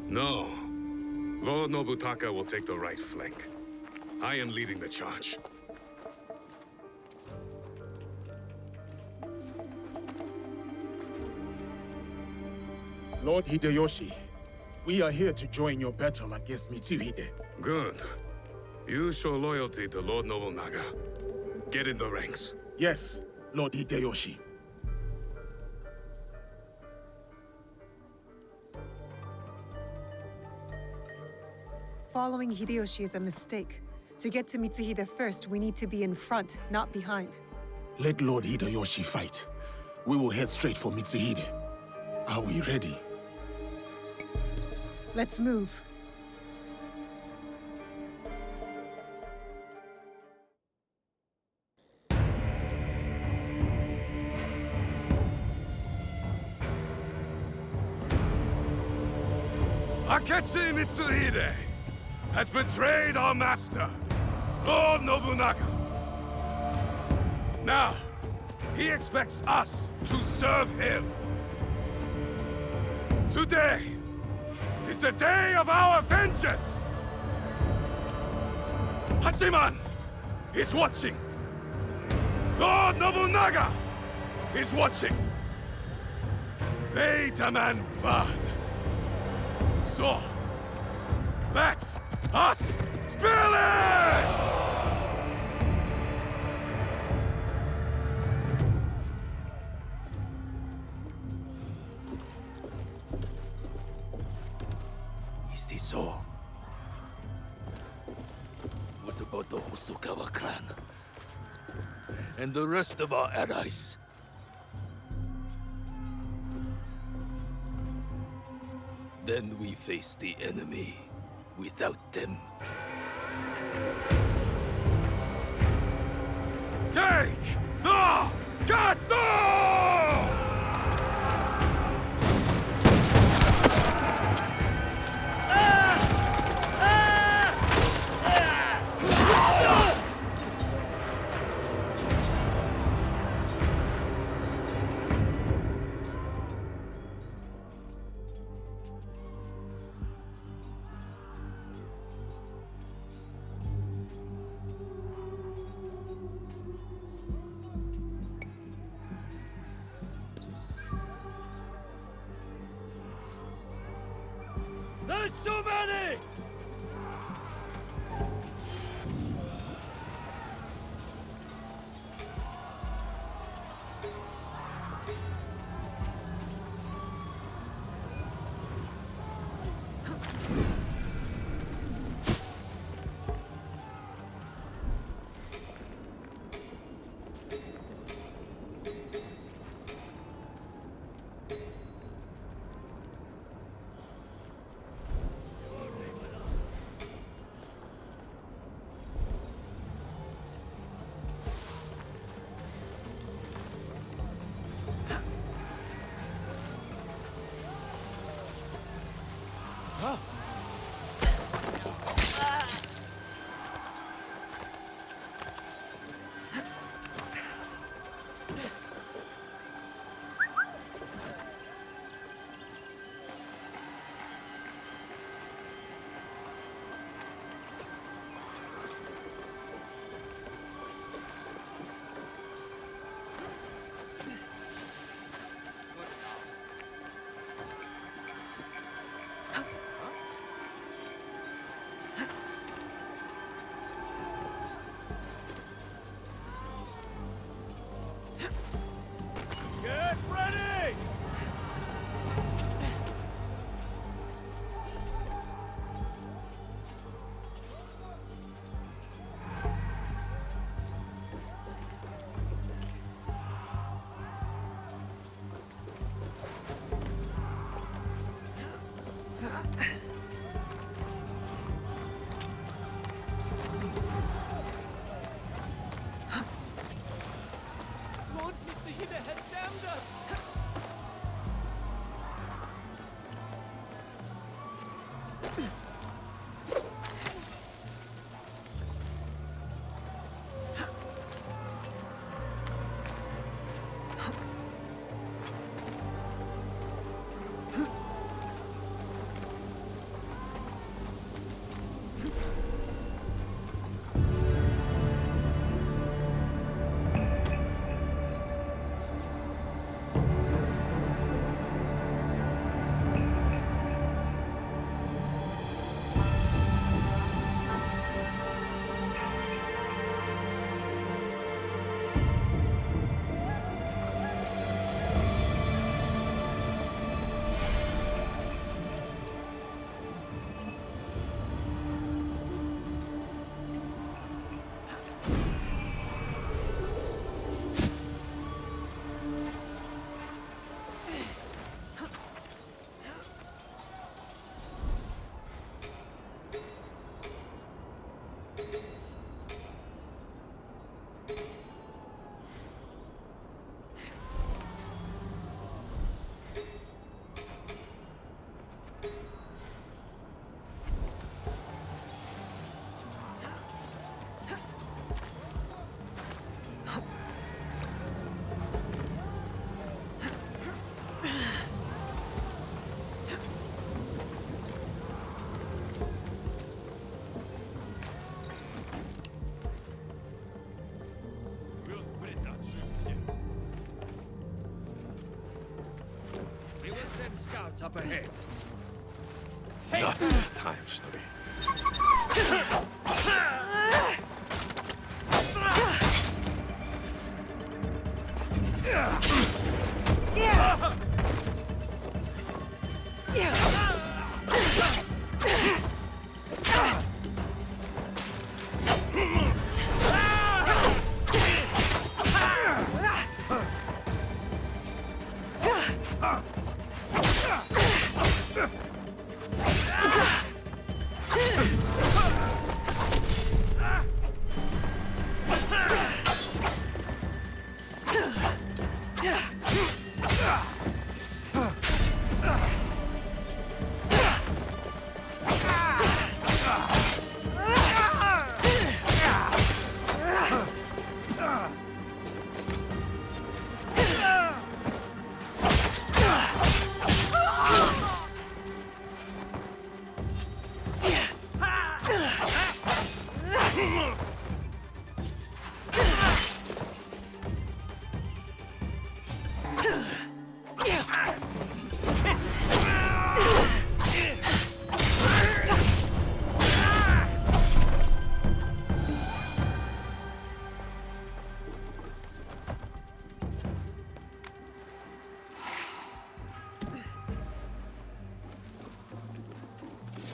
No. Lord Nobutaka will take the right flank. I am leading the charge. Lord Hideyoshi, we are here to join your battle against Mitsuhide. Good. You show loyalty to Lord Nobunaga. Get in the ranks. Yes, Lord Hideyoshi. Following Hideyoshi is a mistake. To get to Mitsuhide first, we need to be in front, not behind. Let Lord Hideyoshi fight. We will head straight for Mitsuhide. Are we ready? Let's move. Akechi Mitsuhide has betrayed our master, Lord Nobunaga. Now, he expects us to serve him. Today is the day of our vengeance! Hachiman is watching. Lord Nobunaga is watching. They demand blood. So, let's us spill it! Is this all? What about the Hosokawa clan? And the rest of our allies? Then we face the enemy without them. Take the castle! There's too many! Get ready! Lord Mitsuhide has damned us! What's up ahead? Not this time, Shinobi.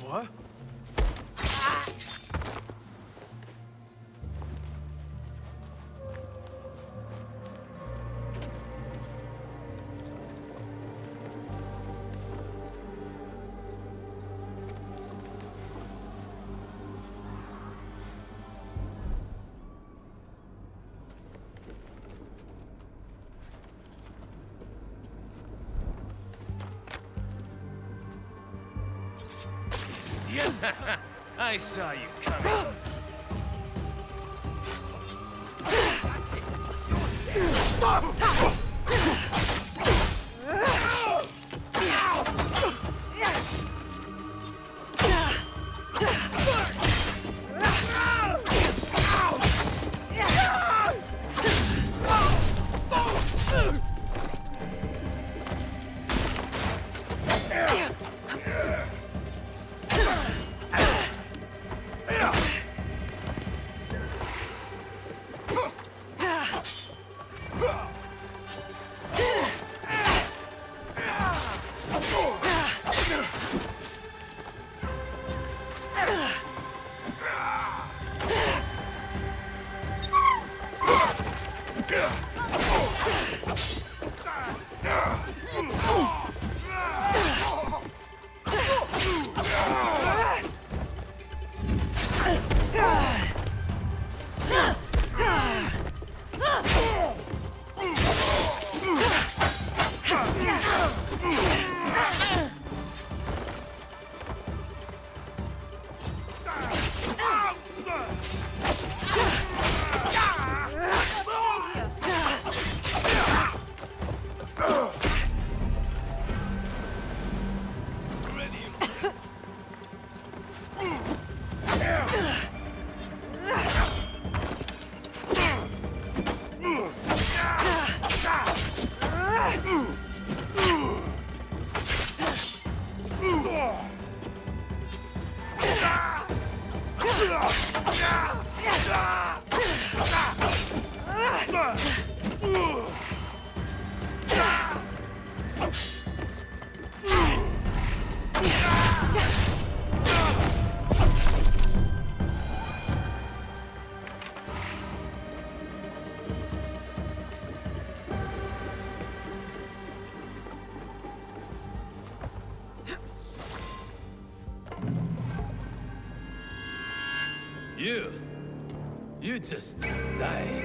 What? This is the end. I saw you coming. You just die.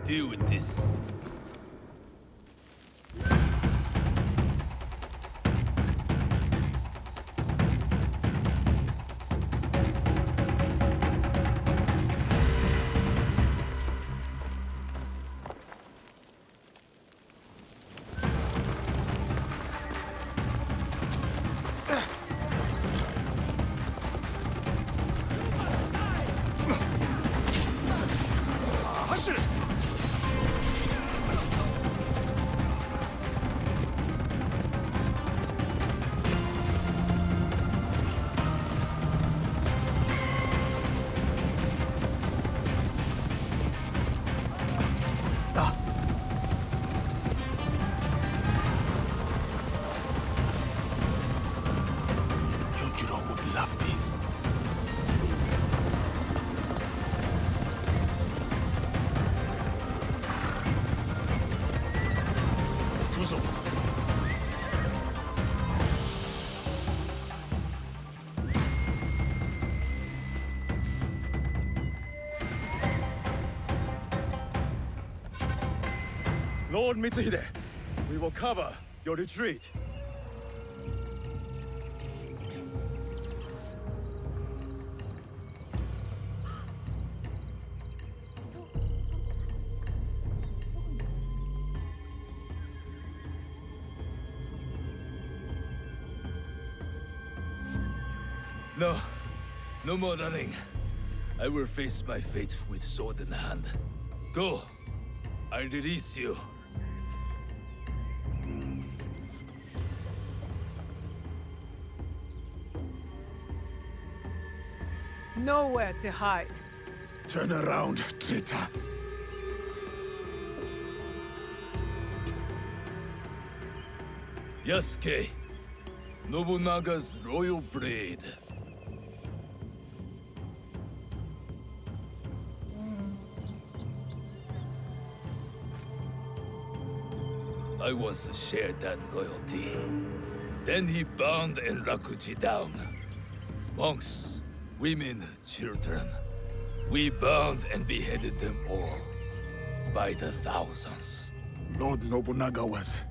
Deal with this. Yujiro would love this. Kuzo. Lord Mitsuhide, we will cover your retreat. No. No more running. I will face my fate with sword in hand. Go. I release you. Nowhere to hide. Turn around, traitor. Yasuke, Nobunaga's royal blade. I once shared that loyalty. Then he bound Enrakuji down. Monks, women, children. We bound and beheaded them all. By the thousands. Lord Nobunaga was...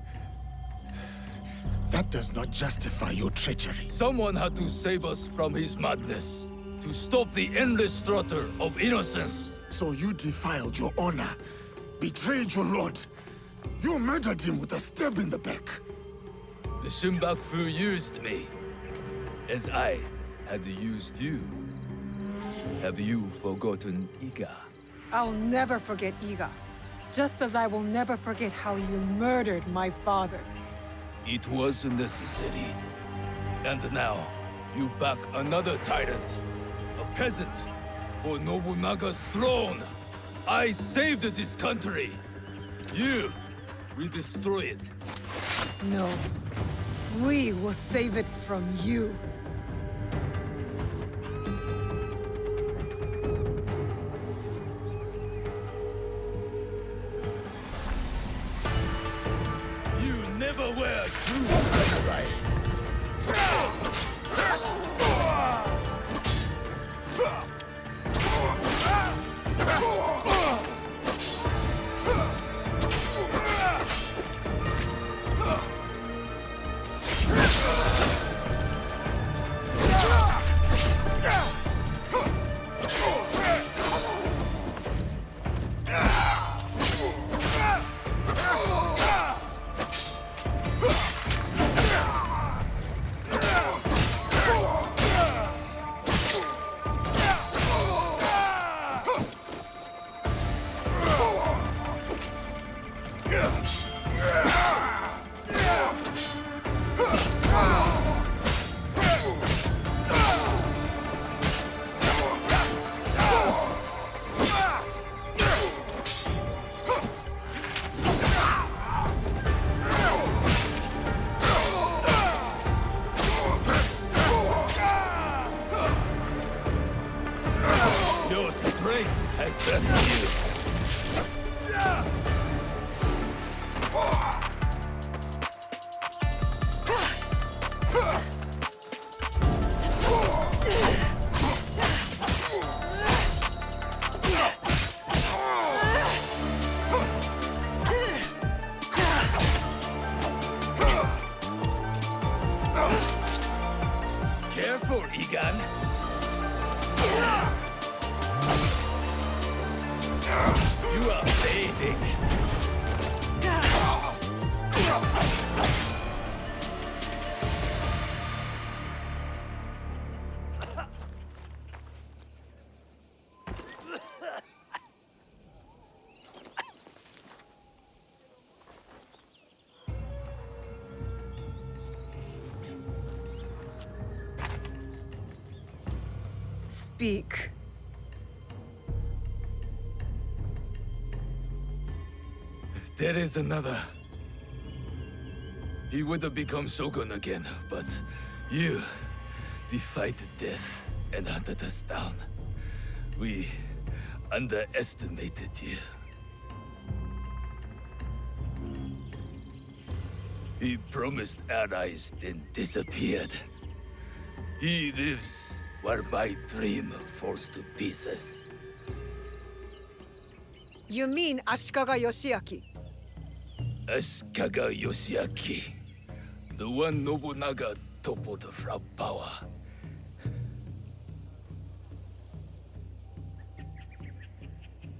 That does not justify your treachery. Someone had to save us from his madness. To stop the endless slaughter of innocents. So you defiled your honor, betrayed your lord. You murdered him with a stab in the back. The Shunbakufu used me. As I had used you. Have you forgotten Iga? I'll never forget Iga. Just as I will never forget how you murdered my father. It was necessary. And now, you back another tyrant. A peasant. For Nobunaga's throne. I saved this country. You will destroy it. No. We will save it from you. You never were true samurai. Your strength has left you. Careful, Egan. You are fading. There is another. He would have become Shogun again, but you defied death and hunted us down. We underestimated you. He promised allies, then disappeared. He lives while my dream falls to pieces. You mean Ashikaga Yoshiaki? Ashikaga Yoshiaki, the one Nobunaga toppled from power.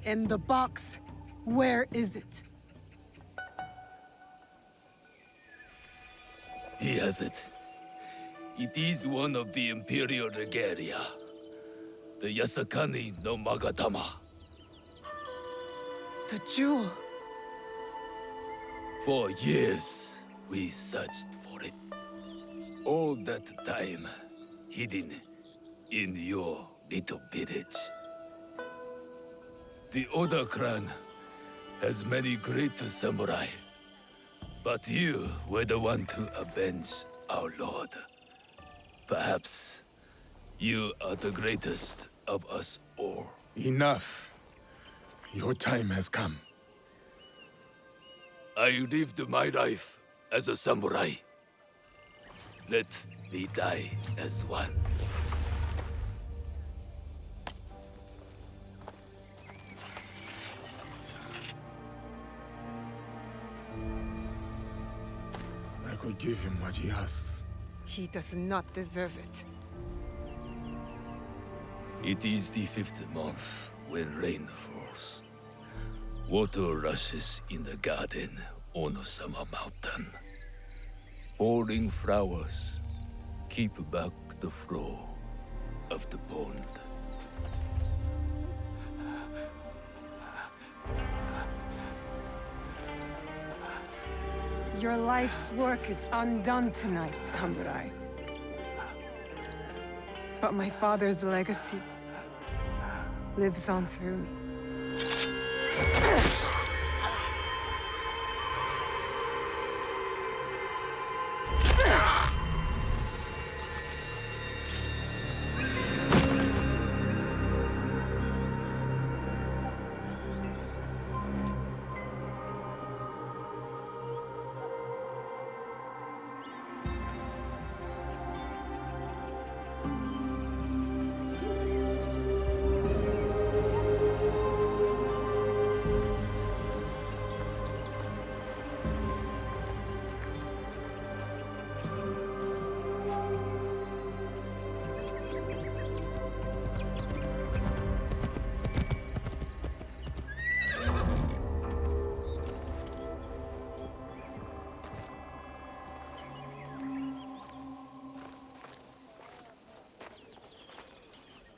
And the box, where is it? He has it. It is one of the Imperial Regalia. The Yasakani no Magatama. The jewel. For years, we searched for it. All that time, hidden in your little village. The Oda clan has many great samurai. But you were the one to avenge our lord. Perhaps you are the greatest of us all. Enough. Your time has come. I lived my life as a samurai. Let me die as one. I could give him what he asks. He does not deserve it. It is the 5th month when rain falls. Water rushes in the garden on Sama Mountain. Falling flowers keep back the flow of the pond. Your life's work is undone tonight, samurai. But my father's legacy lives on through me.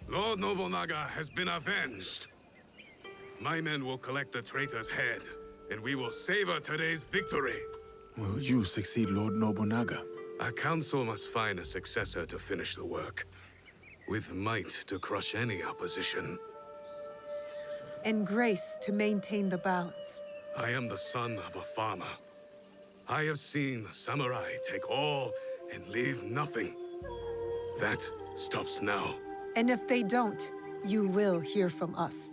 Lord Nobunaga has been avenged. My men will collect the traitor's head, and we will savor today's victory. Will you succeed Lord Nobunaga? Our council must find a successor to finish the work, with might to crush any opposition. And grace to maintain the balance. I am the son of a farmer. I have seen samurai take all and leave nothing. That stops now. And if they don't, you will hear from us.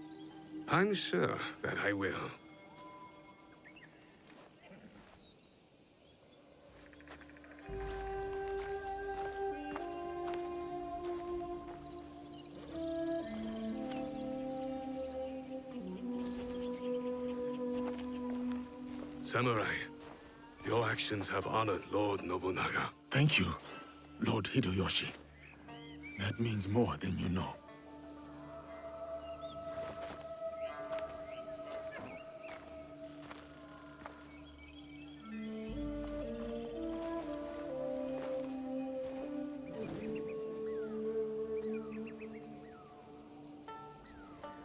I'm sure that I will. Samurai, your actions have honored Lord Nobunaga. Thank you, Lord Hideyoshi. That means more than you know.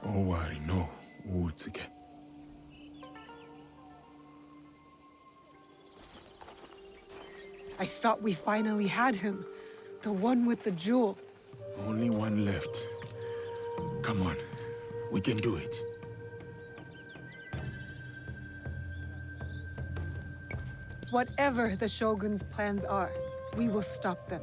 Owari no Uutsuke. I thought we finally had him. The one with the jewel. Only one left. Come on, we can do it. Whatever the Shogun's plans are, we will stop them.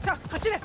자, 하시네.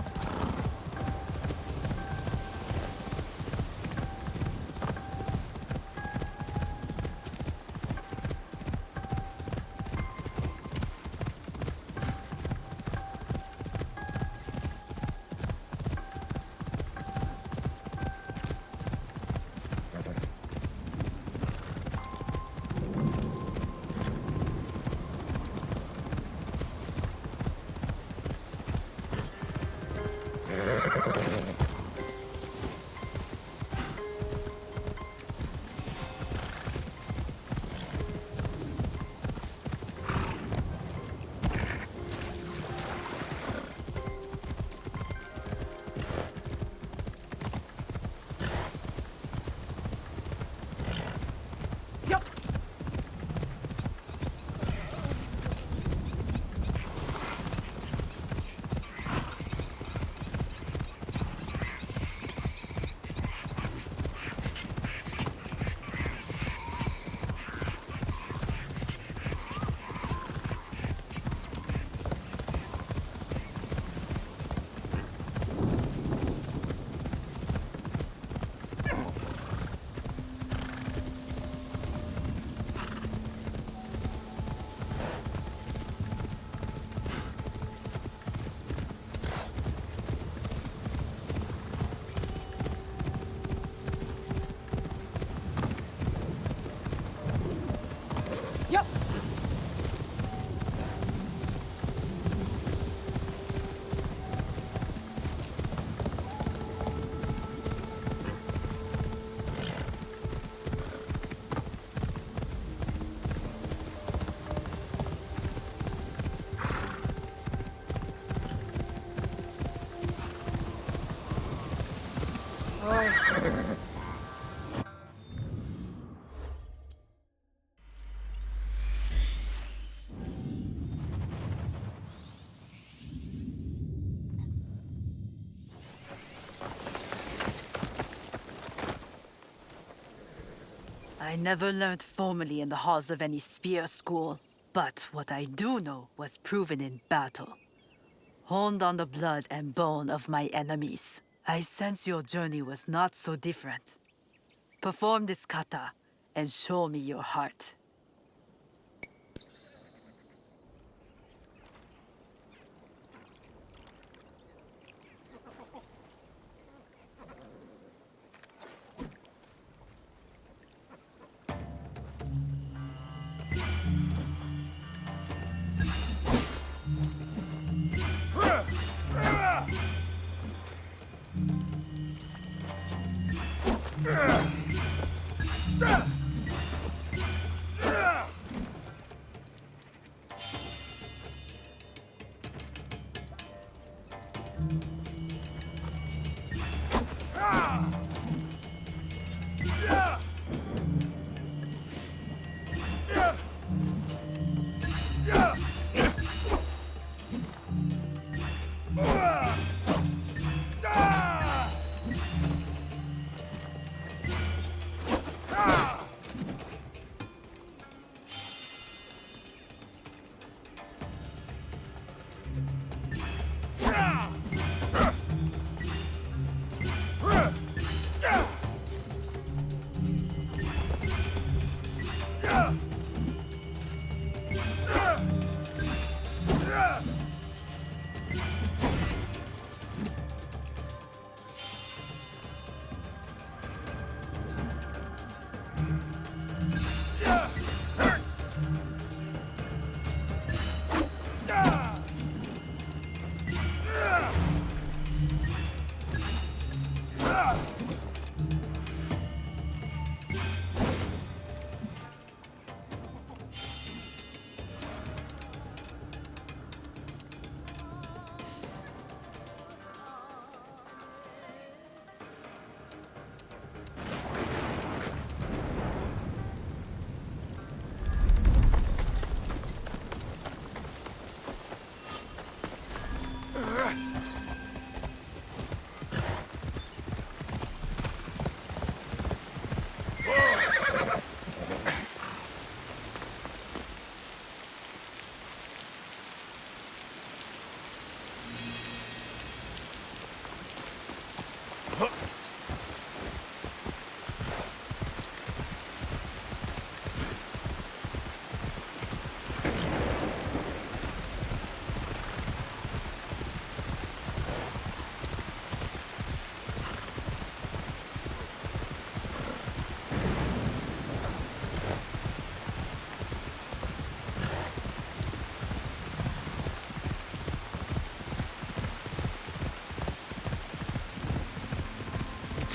야! 야! I never learned formally in the halls of any spear school, but what I do know was proven in battle. Honed on the blood and bone of my enemies. I sense your journey was not so different. Perform this kata and show me your heart.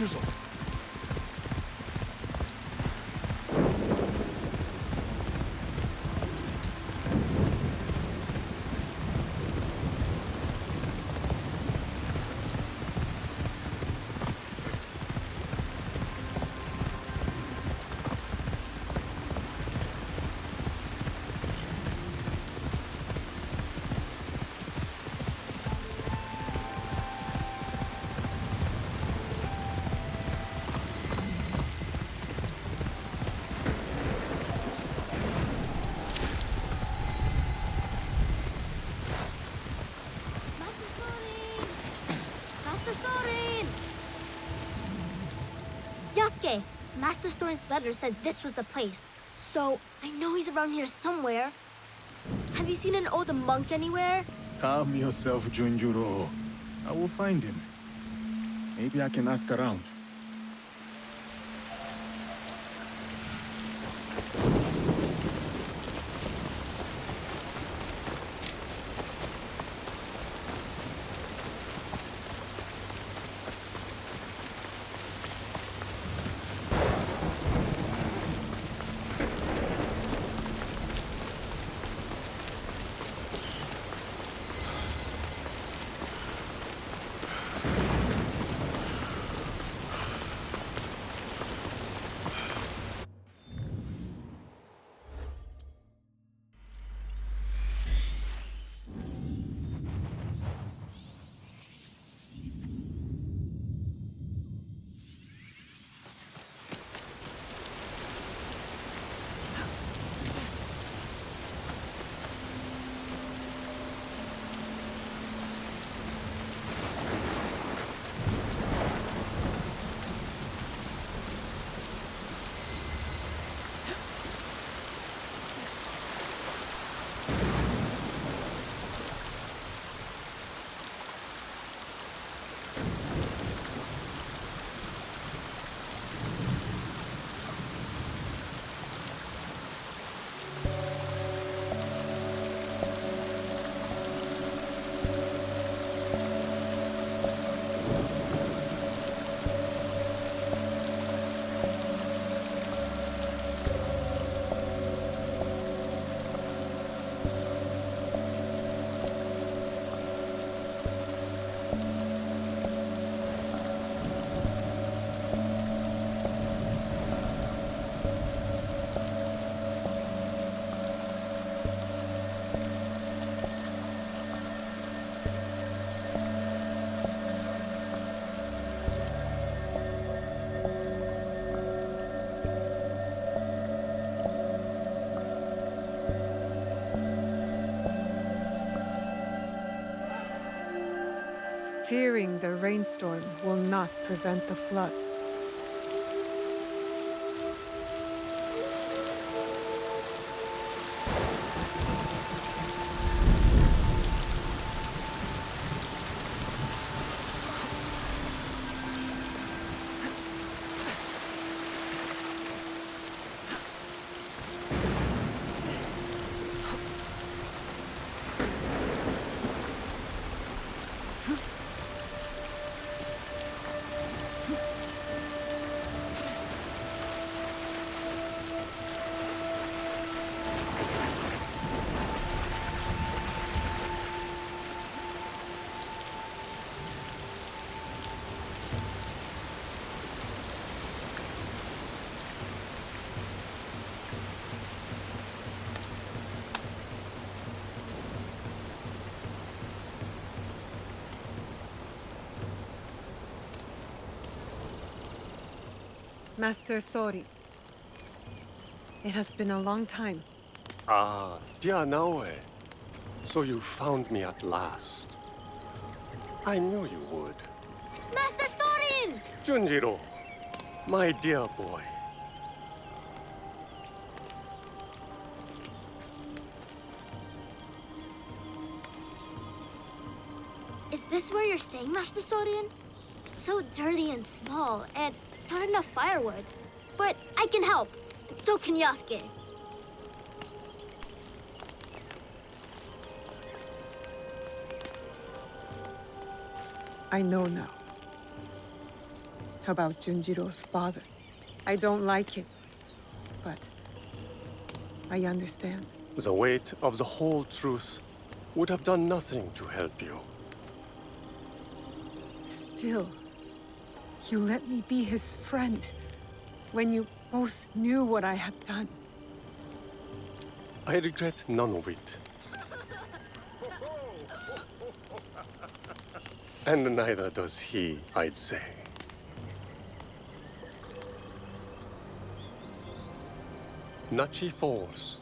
Kyuzo. Yasuke, Master Soren's letter said this was the place. So, I know he's around here somewhere. Have you seen an old monk anywhere? Calm yourself, Junjuro. I will find him. Maybe I can ask around. Fearing the rainstorm will not prevent the flood. Master Sori, it has been a long time. Ah, dear Naoe. So you found me at last. I knew you would. Master Sorin! Junjiro, my dear boy. Is this where you're staying, Master Sorin? It's so dirty and small, and not enough firewood. But I can help, and so can Yasuke. I know now. About Junjiro's father. I don't like it, but I understand. The weight of the whole truth would have done nothing to help you. Still, you let me be his friend when you both knew what I had done. I regret none of it. And neither does he, I'd say. Nachi Falls.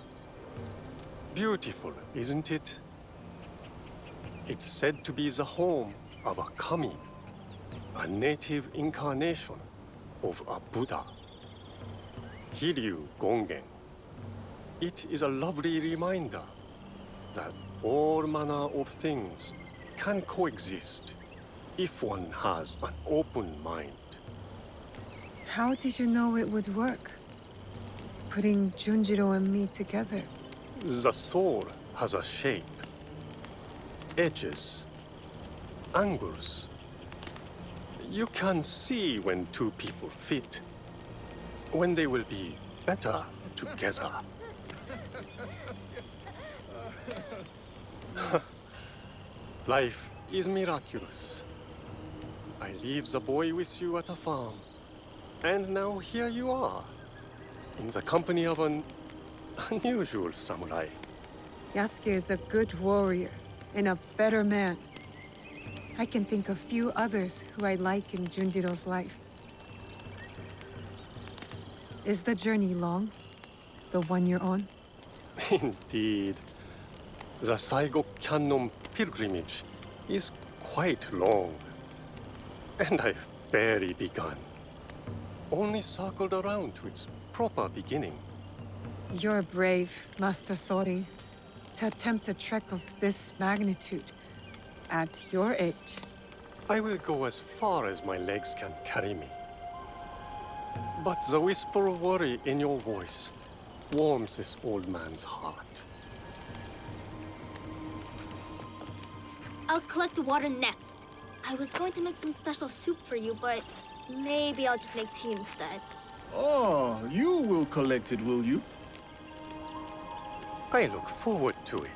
Beautiful, isn't it? It's said to be the home of a kami, a native incarnation of a Buddha. Hiryu Gongen. It is a lovely reminder that all manner of things can coexist if one has an open mind. How did you know it would work? Putting Junjiro and me together. The soul has a shape, edges, angles. You can see when two people fit, when they will be better together. Life is miraculous. I leave the boy with you at a farm, and now here you are, in the company of an unusual samurai. Yasuke is a good warrior and a better man. I can think of few others who I like in Junjiro's life. Is the journey long? The one you're on? Indeed. The Saigo Cannon pilgrimage is quite long. And I've barely begun. Only circled around to its proper beginning. You're brave, Master Sori, to attempt a trek of this magnitude at your age. I will go as far as my legs can carry me. But the whisper of worry in your voice warms this old man's heart. I'll collect the water next. I was going to make some special soup for you, but maybe I'll just make tea instead. Oh, you will collect it, will you? I look forward to it.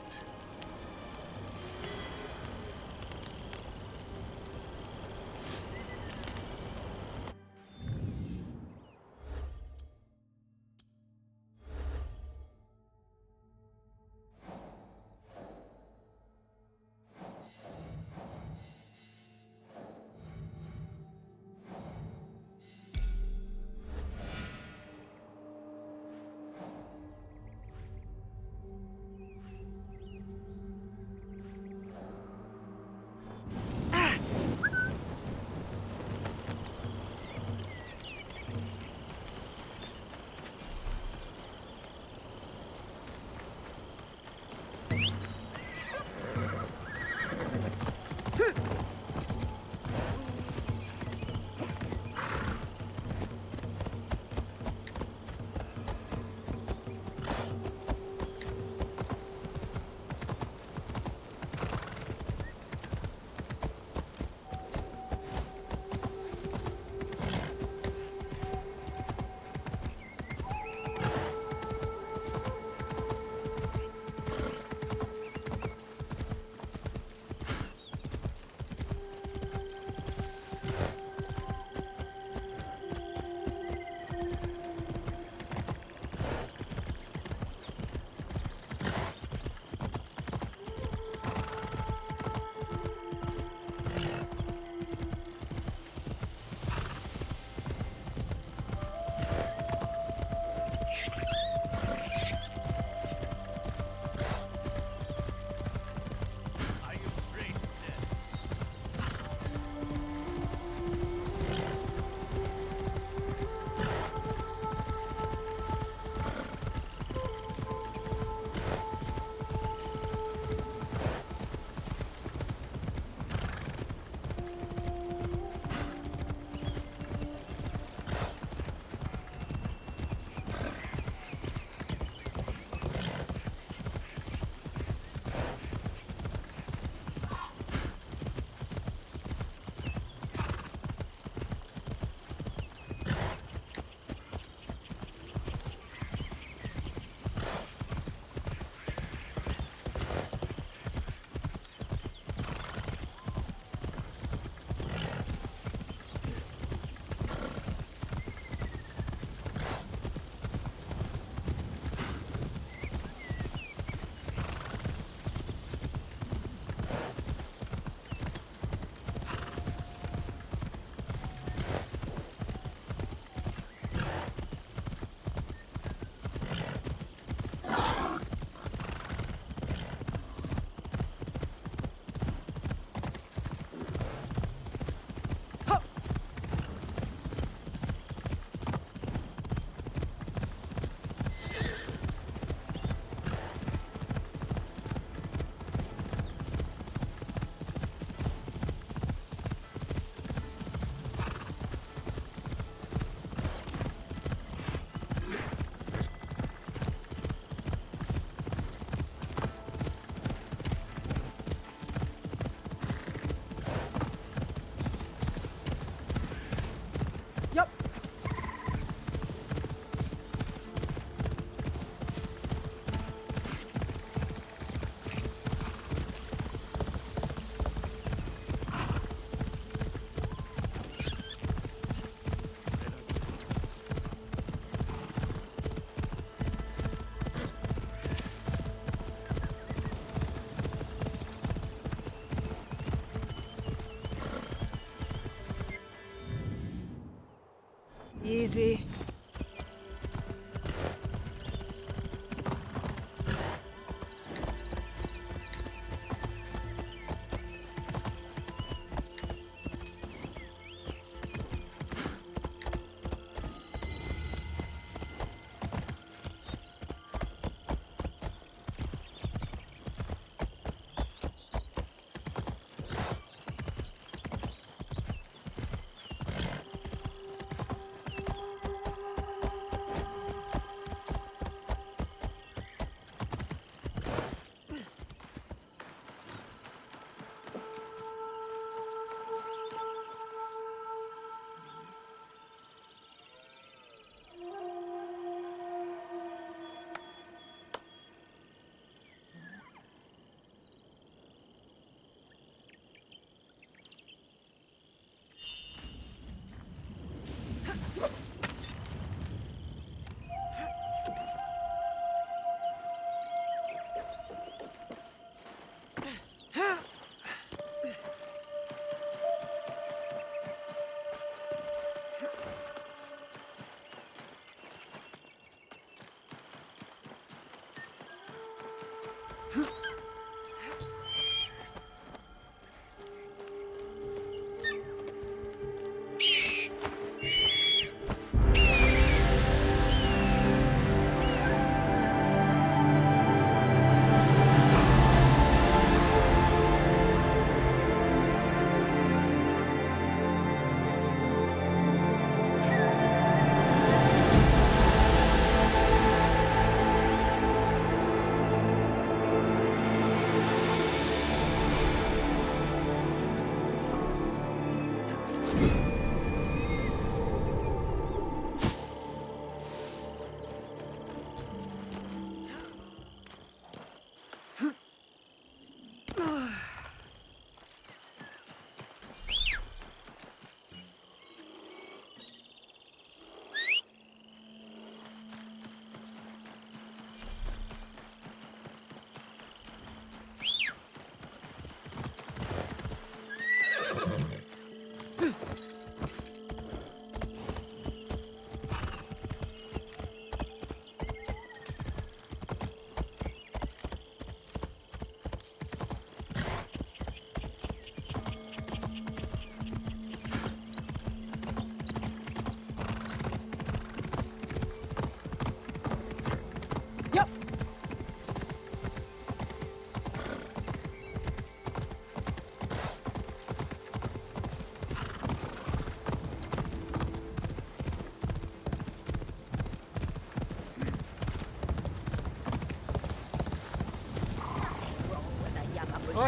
It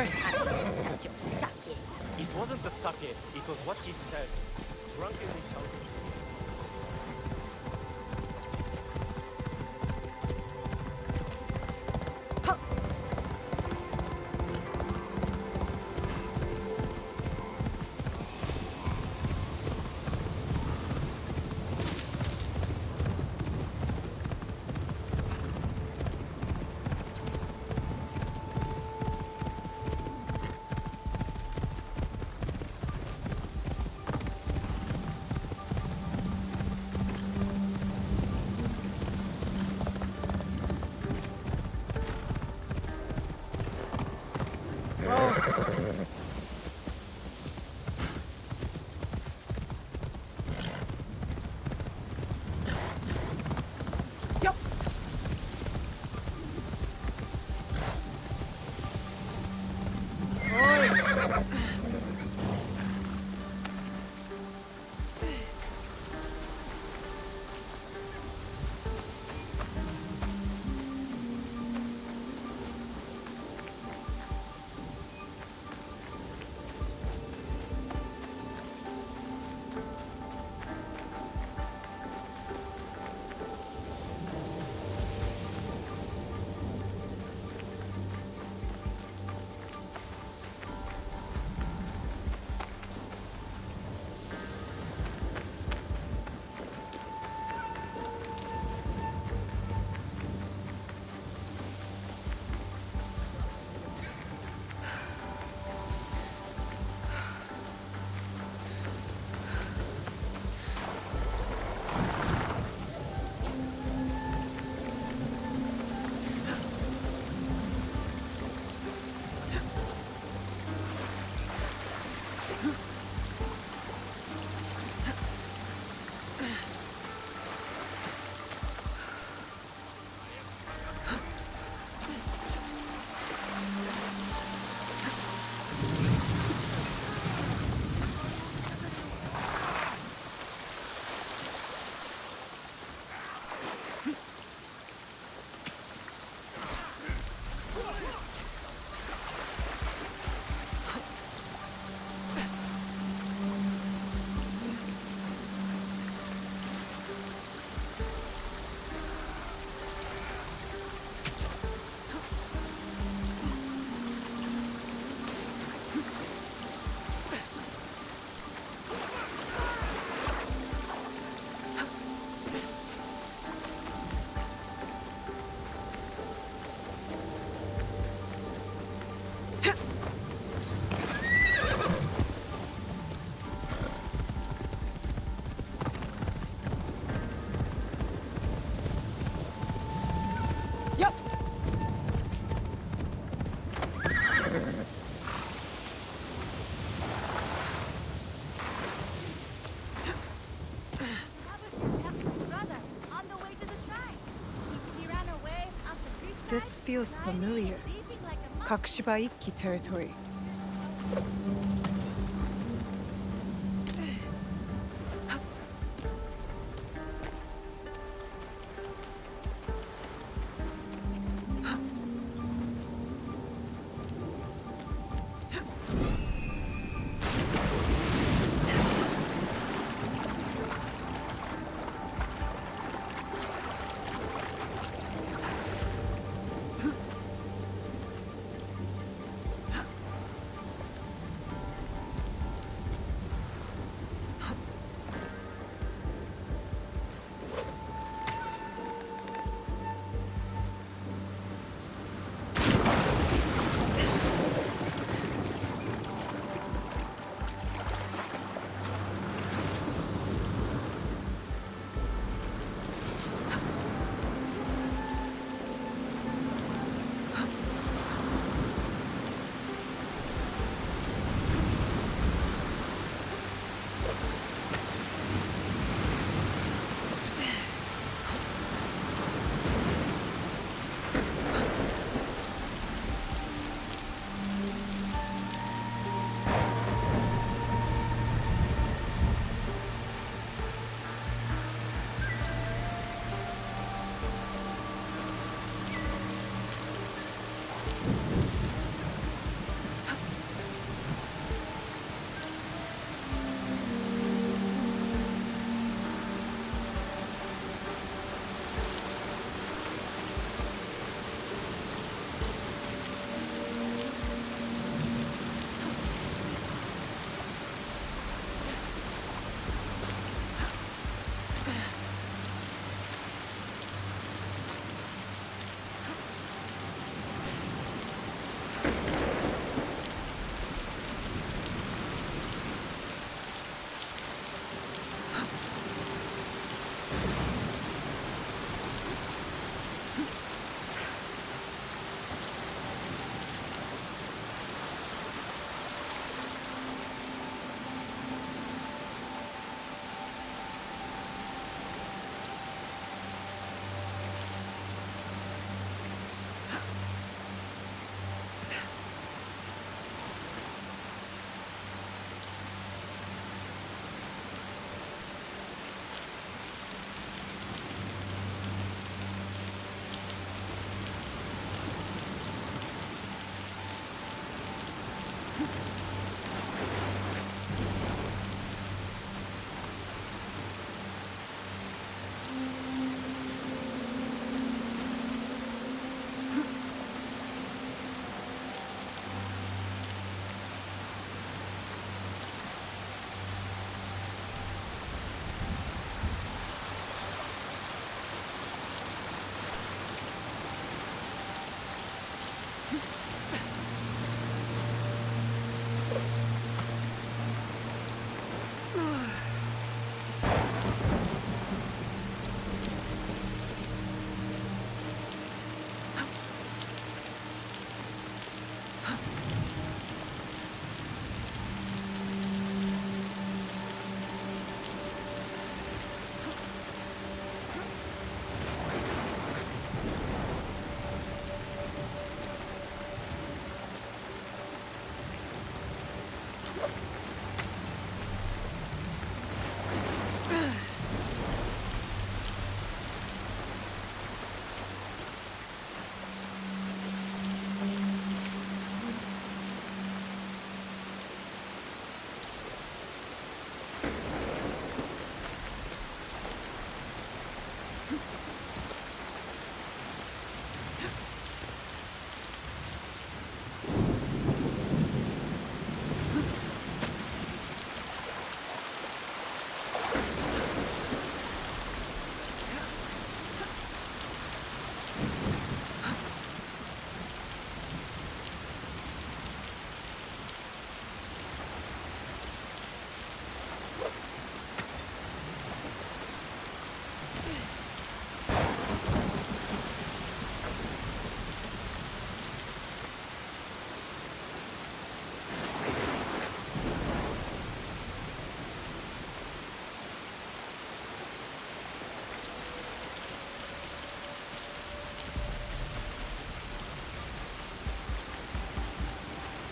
wasn't the sake, it was what he said. Drunkenly shouting. This feels familiar. Kakushiba Ikki territory.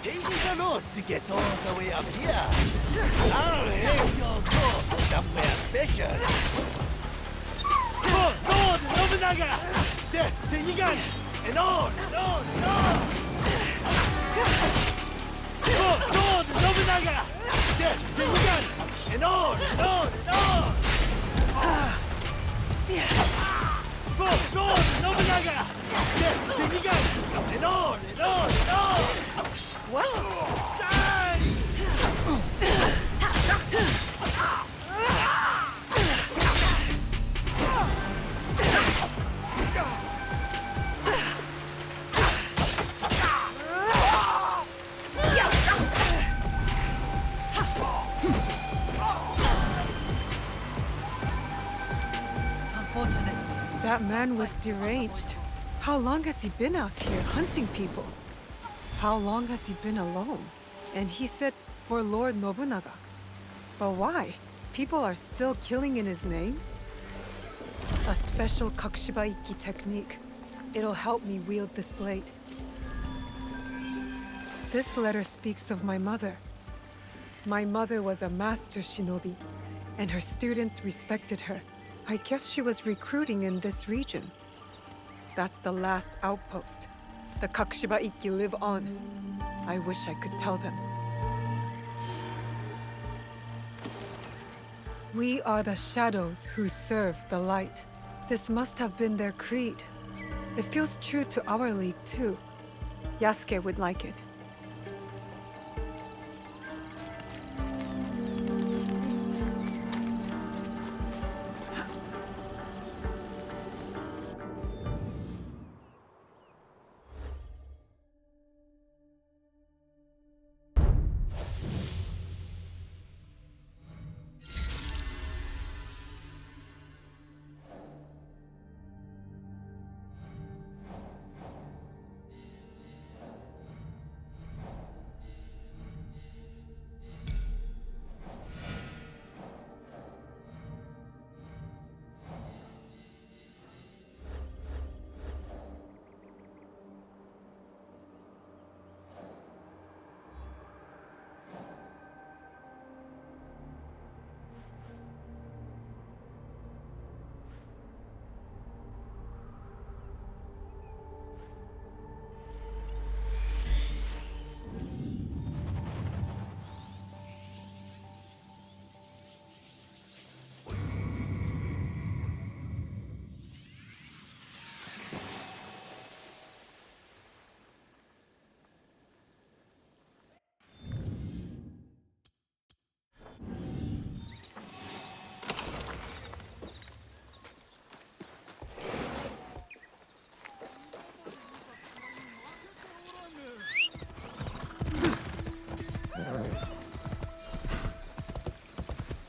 Taking the road to get all the way up here. I'll have your corpse somewhere special. For Lord Nobunaga! Death to Yigan! And on and on and on! For Lord Nobunaga! Death to Yigan! And on and on and on! For Lord Nobunaga! Death to Yigan! And on and on and on! What? Die! Unfortunately. That man was deranged. How long has he been out here hunting people? How long has he been alone? And he said for Lord Nobunaga. But why? People are still killing in his name? A special Kakushibaiki technique. It'll help me wield this blade. This letter speaks of my mother. My mother was a master shinobi, and her students respected her. I guess she was recruiting in this region. That's the last outpost. The Kakushibaiki live on. I wish I could tell them. We are the shadows who serve the light. This must have been their creed. It feels true to our league, too. Yasuke would like it.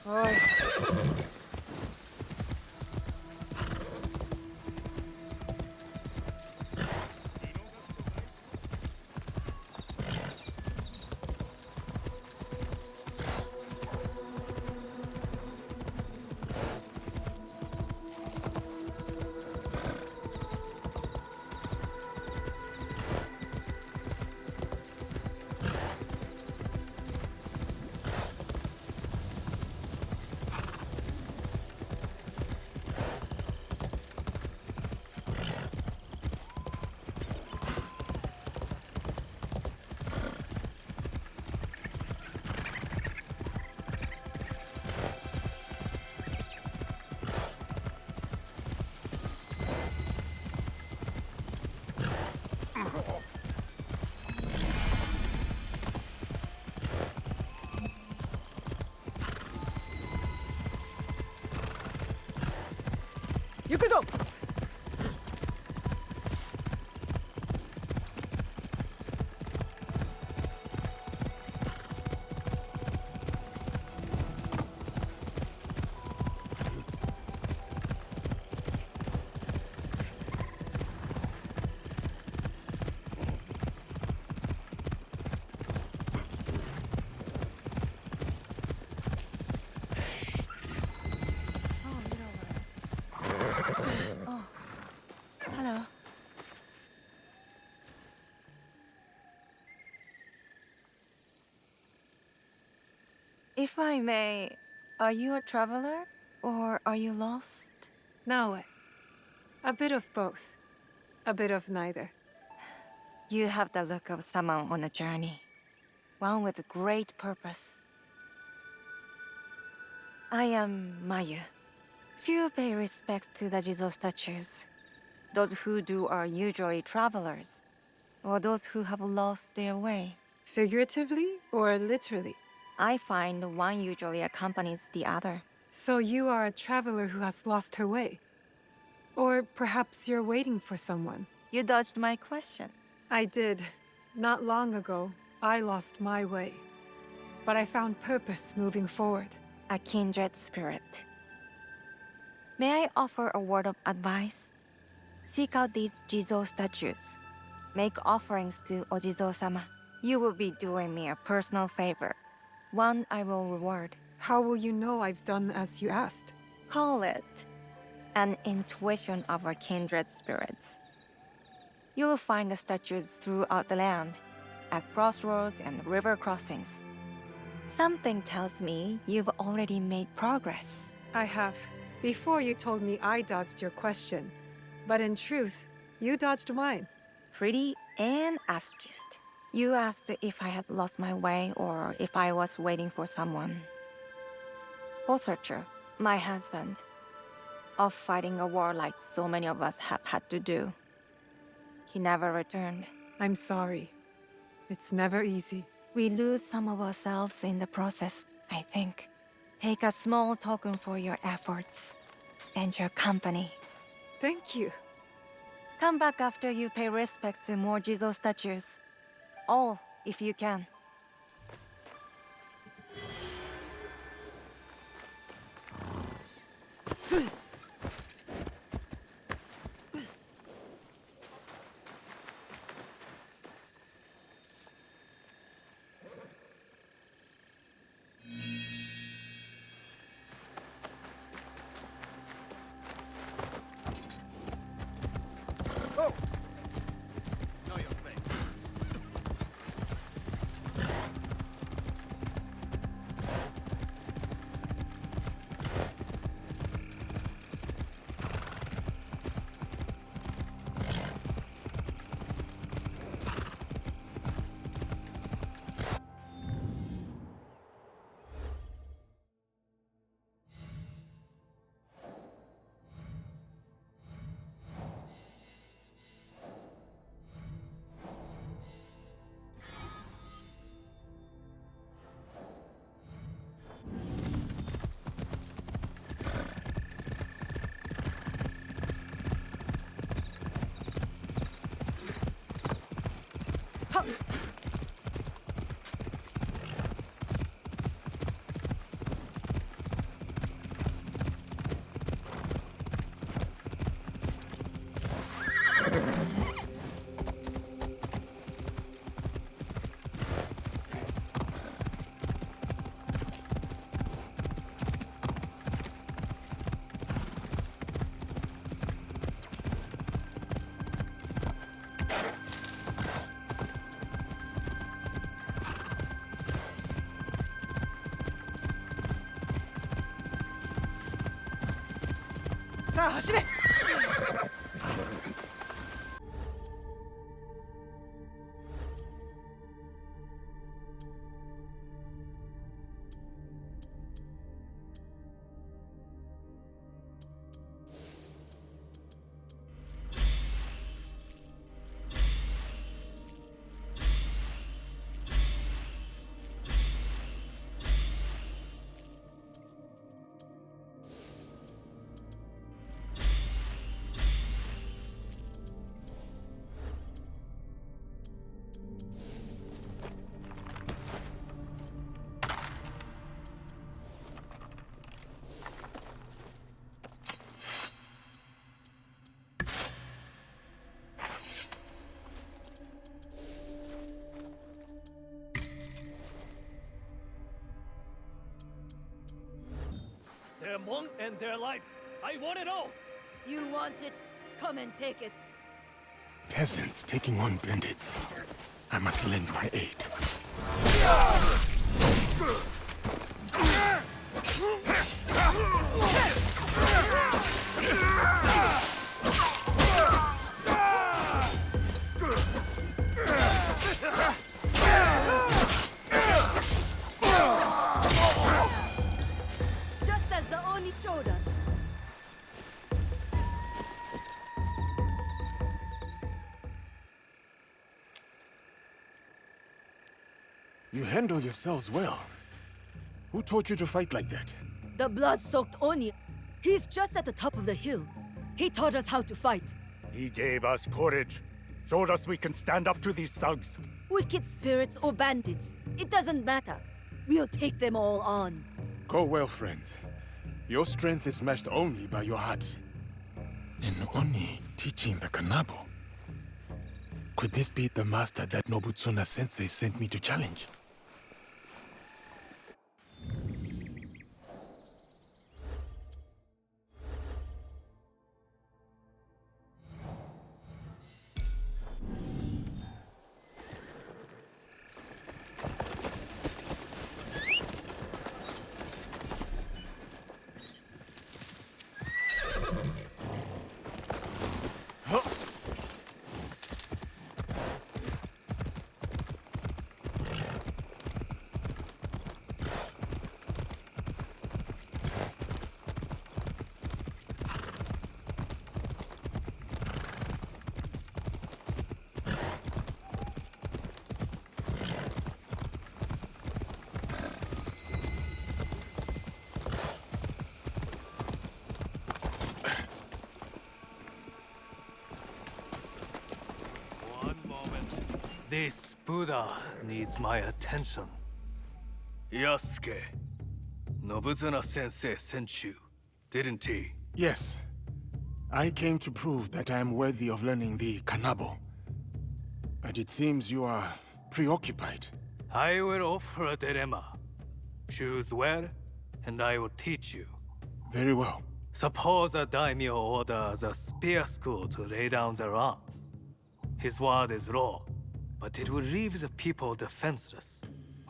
Oi. Yukuzo! Hello. If I may, are you a traveler or are you lost? Naoe. A bit of both. A bit of neither. You have the look of someone on a journey, one with great purpose. I am Mayu. Few pay respect to the Jizo statues. Those who do are usually travelers, or those who have lost their way. Figuratively or literally? I find one usually accompanies the other. So you are a traveler who has lost her way? Or perhaps you're waiting for someone? You dodged my question. I did. Not long ago, I lost my way. But I found purpose moving forward. A kindred spirit. May I offer a word of advice? Seek out these Jizo statues. Make offerings to Ojizo-sama. You will be doing me a personal favor. One I will reward. How will you know I've done as you asked? Call it an intuition of our kindred spirits. You will find the statues throughout the land, at crossroads and river crossings. Something tells me you've already made progress. I have. Before you told me I dodged your question. But in truth, you dodged mine. Pretty and astute. You asked if I had lost my way or if I was waiting for someone. Both are true. My husband. Off fighting a war like so many of us have had to do. He never returned. I'm sorry. It's never easy. We lose some of ourselves in the process, I think. Take a small token for your efforts and your company. Thank you. Come back after you pay respects to more Jizo statues. All, if you can. さあ走れ。Their monk and their lives. I want it all. You want it? Come and take it. Peasants taking on bandits. I must lend my aid. Just as the Oni showed us. You handle yourselves well. Who taught you to fight like that? The blood-soaked Oni. He's just at the top of the hill. He taught us how to fight. He gave us courage. Showed us we can stand up to these thugs. Wicked spirits or bandits. It doesn't matter. We'll take them all on. Go well, friends. Your strength is matched only by your heart. And Oni teaching the Kanabo. Could this be the master that Nobutsuna Sensei sent me to challenge? This Buddha needs my attention. Yasuke, Nobutsuna Sensei sent you, didn't he? Yes. I came to prove that I am worthy of learning the Kanabo. But it seems you are preoccupied. I will offer a dilemma. Choose well, and I will teach you. Very well. Suppose a daimyo orders a spear school to lay down their arms. His word is law, but it will leave the people defenseless.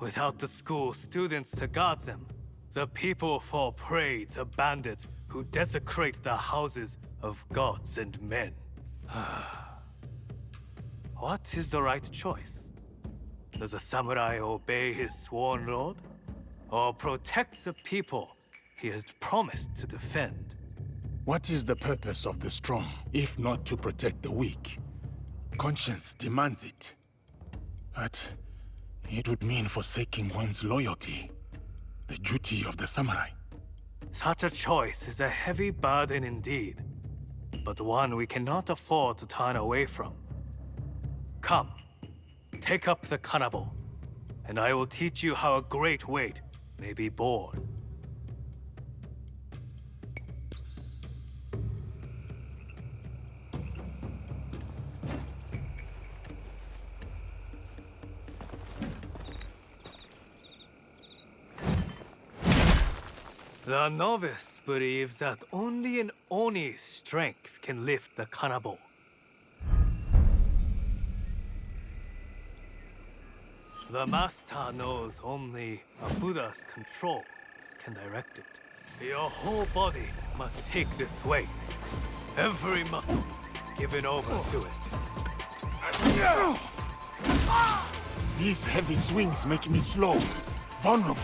Without the school students to guard them, the people fall prey to bandits who desecrate the houses of gods and men. What is the right choice? Does a samurai obey his sworn lord? Or protect the people he has promised to defend? What is the purpose of the strong, if not to protect the weak? Conscience demands it. But it would mean forsaking one's loyalty, the duty of the samurai. Such a choice is a heavy burden indeed, but one we cannot afford to turn away from. Come, take up the kanabo, and I will teach you how a great weight may be borne. The novice believes that only an Oni's strength can lift the kanabo. The master knows only a Buddha's control can direct it. Your whole body must take this weight. Every muscle given over to it. These heavy swings make me slow, vulnerable.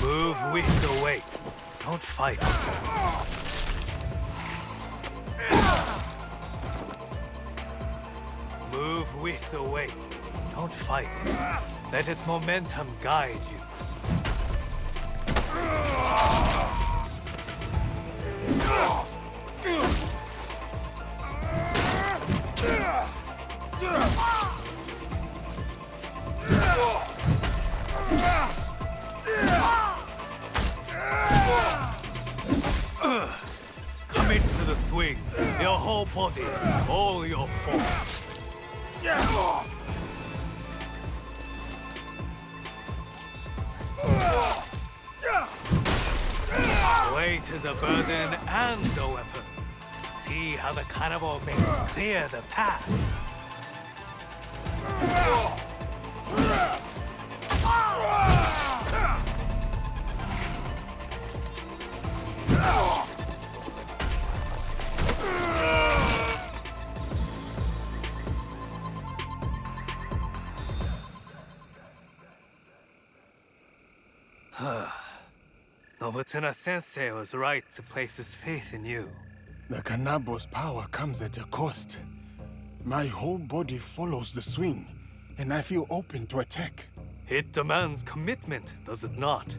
Move with the weight. Don't fight. Move with the weight. Don't fight. Let its momentum guide you. Commit to the swing. Your whole body, all your force. Weight is a burden and a weapon. See how the cannibal makes clear the path. Nobutsuna Sensei was right to place his faith in you. The Kanabo's power comes at a cost. My whole body follows the swing, and I feel open to attack. It demands commitment, does it not?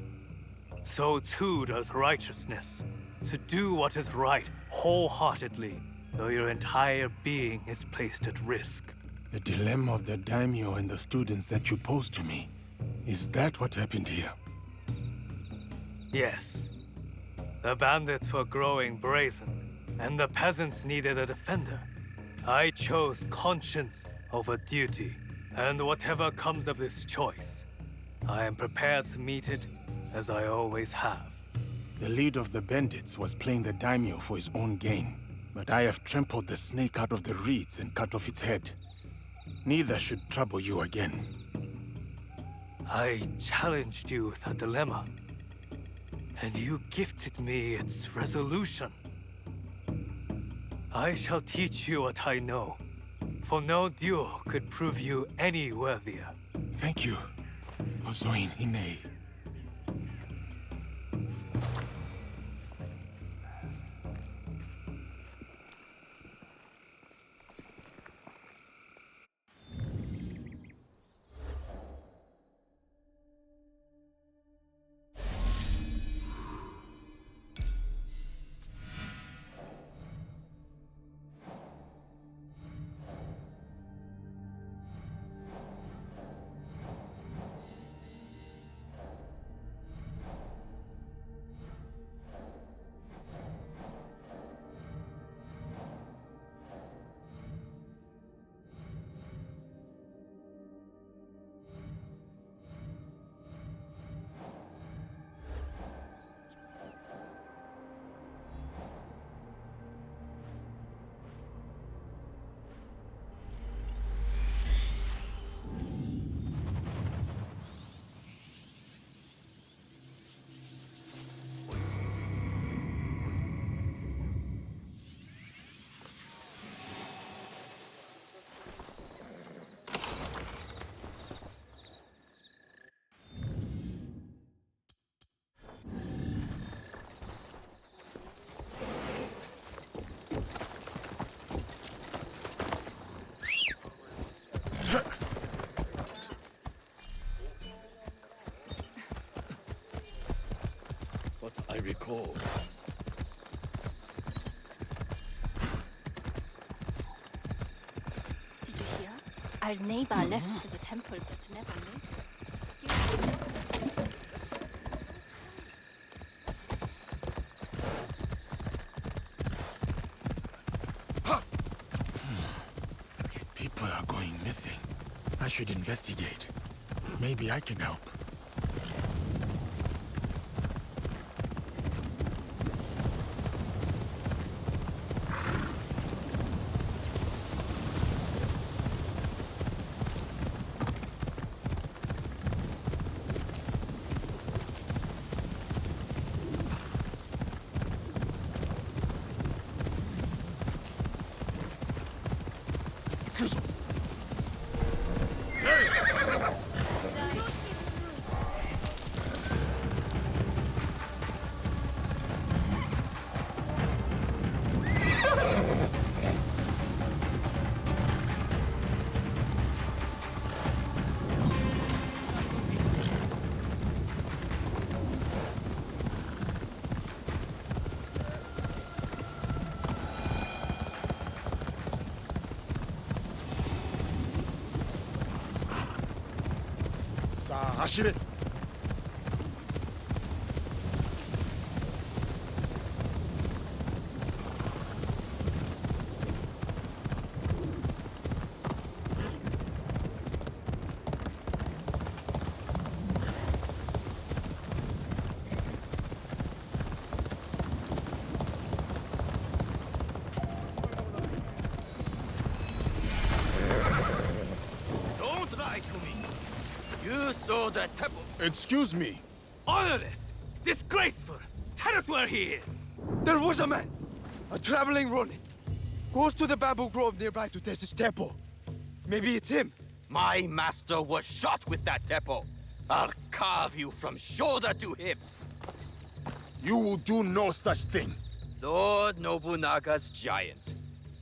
So too does righteousness. To do what is right wholeheartedly, though your entire being is placed at risk. The dilemma of the daimyo and the students that you posed to me. Is that what happened here? Yes. The bandits were growing brazen, and the peasants needed a defender. I chose conscience over duty, and whatever comes of this choice, I am prepared to meet it as I always have. The leader of the bandits was playing the daimyo for his own gain, but I have trampled the snake out of the reeds and cut off its head. Neither should trouble you again. I challenged you with a dilemma, and you gifted me its resolution. I shall teach you what I know, for no duel could prove you any worthier. Thank you, Ozoin Ine. What I recall. Did you hear? Our neighbor left for the temple but never made it. People are going missing. I should investigate. Maybe I can help. Sa Ashire. Don't lie to me! You saw the temple! Excuse me. Honorless! Disgraceful! Tell us where he is! There was a man, a traveling Ronin. Goes to the bamboo grove nearby to test his tempo. Maybe it's him. My master was shot with that temple! I'll carve you from shoulder to hip! You will do no such thing. Lord Nobunaga's giant.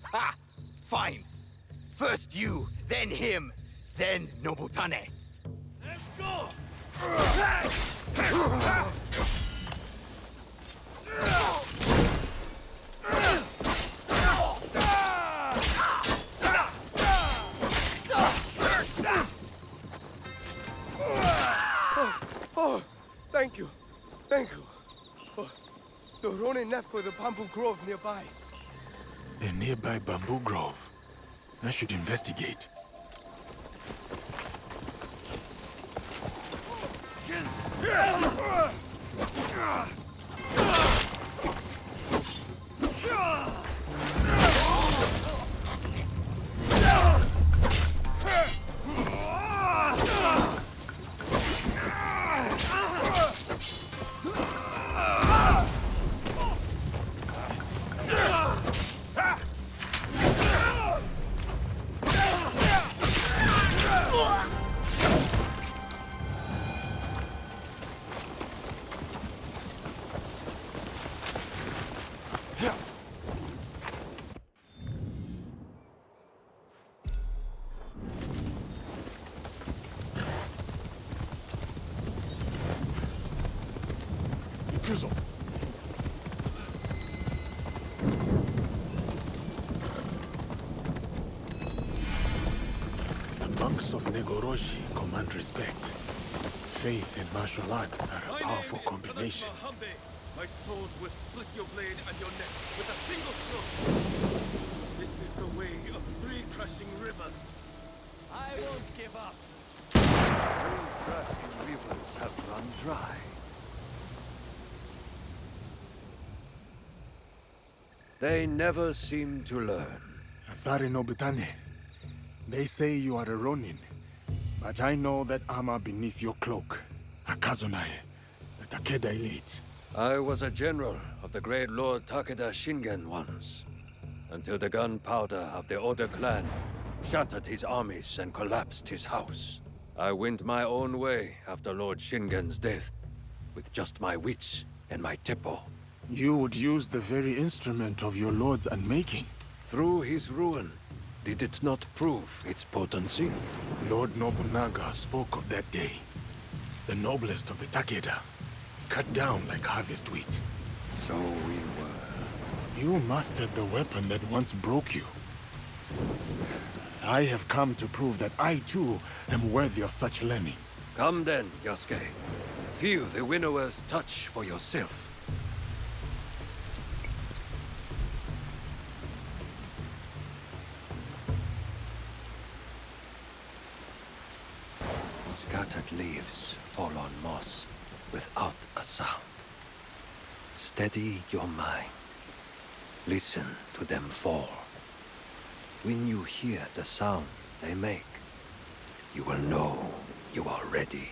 Ha! Fine. First you, then him, then Nobutane. Let's go! Oh, thank you. Thank you. Oh, the Ronin left for the bamboo grove nearby. A nearby bamboo grove. I should investigate. Ikuzo. The monks of Negoroji command respect. Faith and martial arts are a powerful combination. My sword will split your blade and your neck with a single stroke. This is the way of 3 crashing rivers. I won't give up. 3 crashing rivers have run dry. They never seem to learn. Asari Nobutane, they say you are a Ronin, but I know that armor beneath your cloak. Akazunae, the Takeda elite. I was a general of the great Lord Takeda Shingen once, until the gunpowder of the Oda clan shattered his armies and collapsed his house. I went my own way after Lord Shingen's death, with just my wits and my teppo. You would use the very instrument of your lord's unmaking. Through his ruin, did it not prove its potency? Lord Nobunaga spoke of that day. The noblest of the Takeda, cut down like harvest wheat. So we were. You mastered the weapon that once broke you. I have come to prove that I too am worthy of such learning. Come then, Yasuke. Feel the winnower's touch for yourself. Scattered leaves fall on moss without a sound. Steady your mind. Listen to them fall. When you hear the sound they make, you will know you are ready.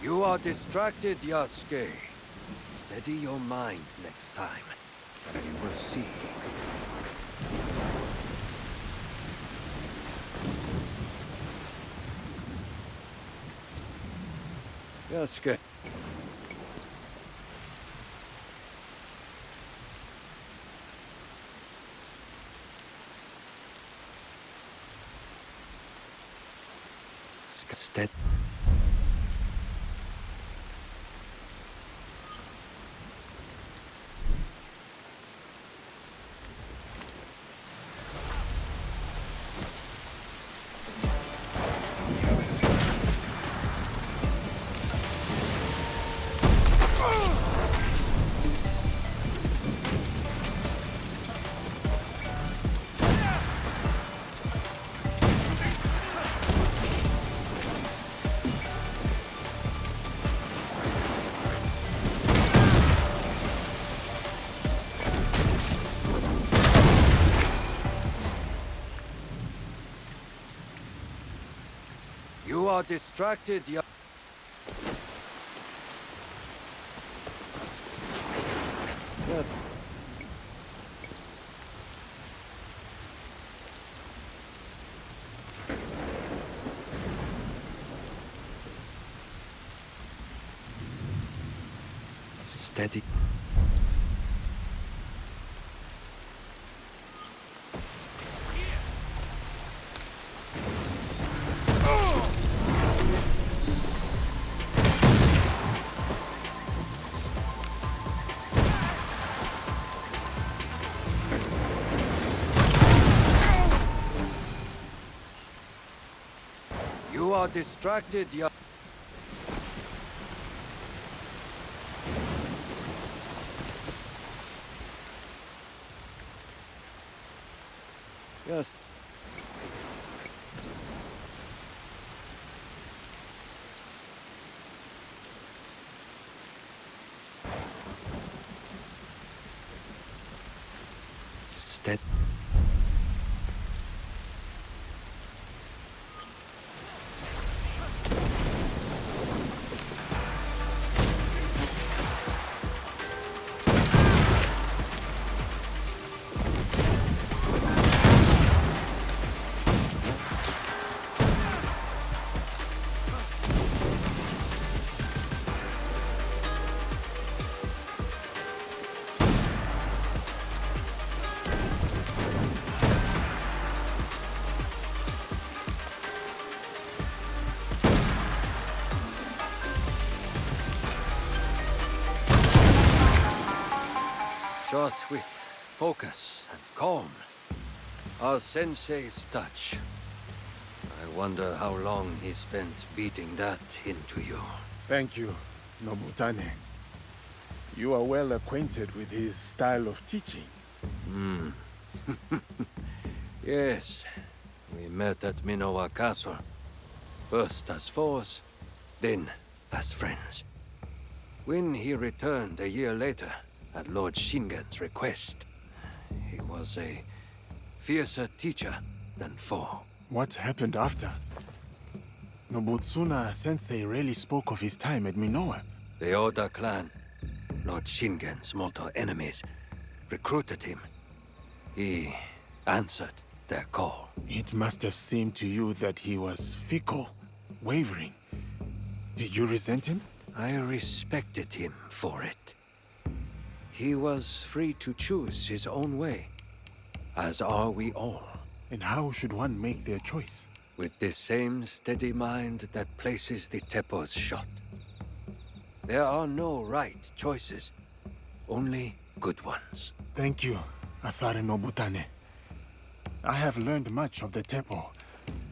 You are distracted, Yasuke. Steady your mind next time, and you will see. Yasuke. Stead. You are distracted, young. Steady. You are distracted, young. Yes. Stead. Shot with focus and calm. Our sensei's touch. I wonder how long he spent beating that into you. Thank you, Nobutane. You are well acquainted with his style of teaching. Hmm. Yes. We met at Minowa Castle. First as foes, then as friends. When he returned a year later, at Lord Shingen's request, he was a fiercer teacher than foe. What happened after? Nobutsuna Sensei rarely spoke of his time at Minowa. The Oda clan, Lord Shingen's mortal enemies, recruited him. He answered their call. It must have seemed to you that he was fickle, wavering. Did you resent him? I respected him for it. He was free to choose his own way, as are we all. And how should one make their choice? With the same steady mind that places the Teppo's shot. There are no right choices, only good ones. Thank you, Asare Nobutane. I have learned much of the Teppo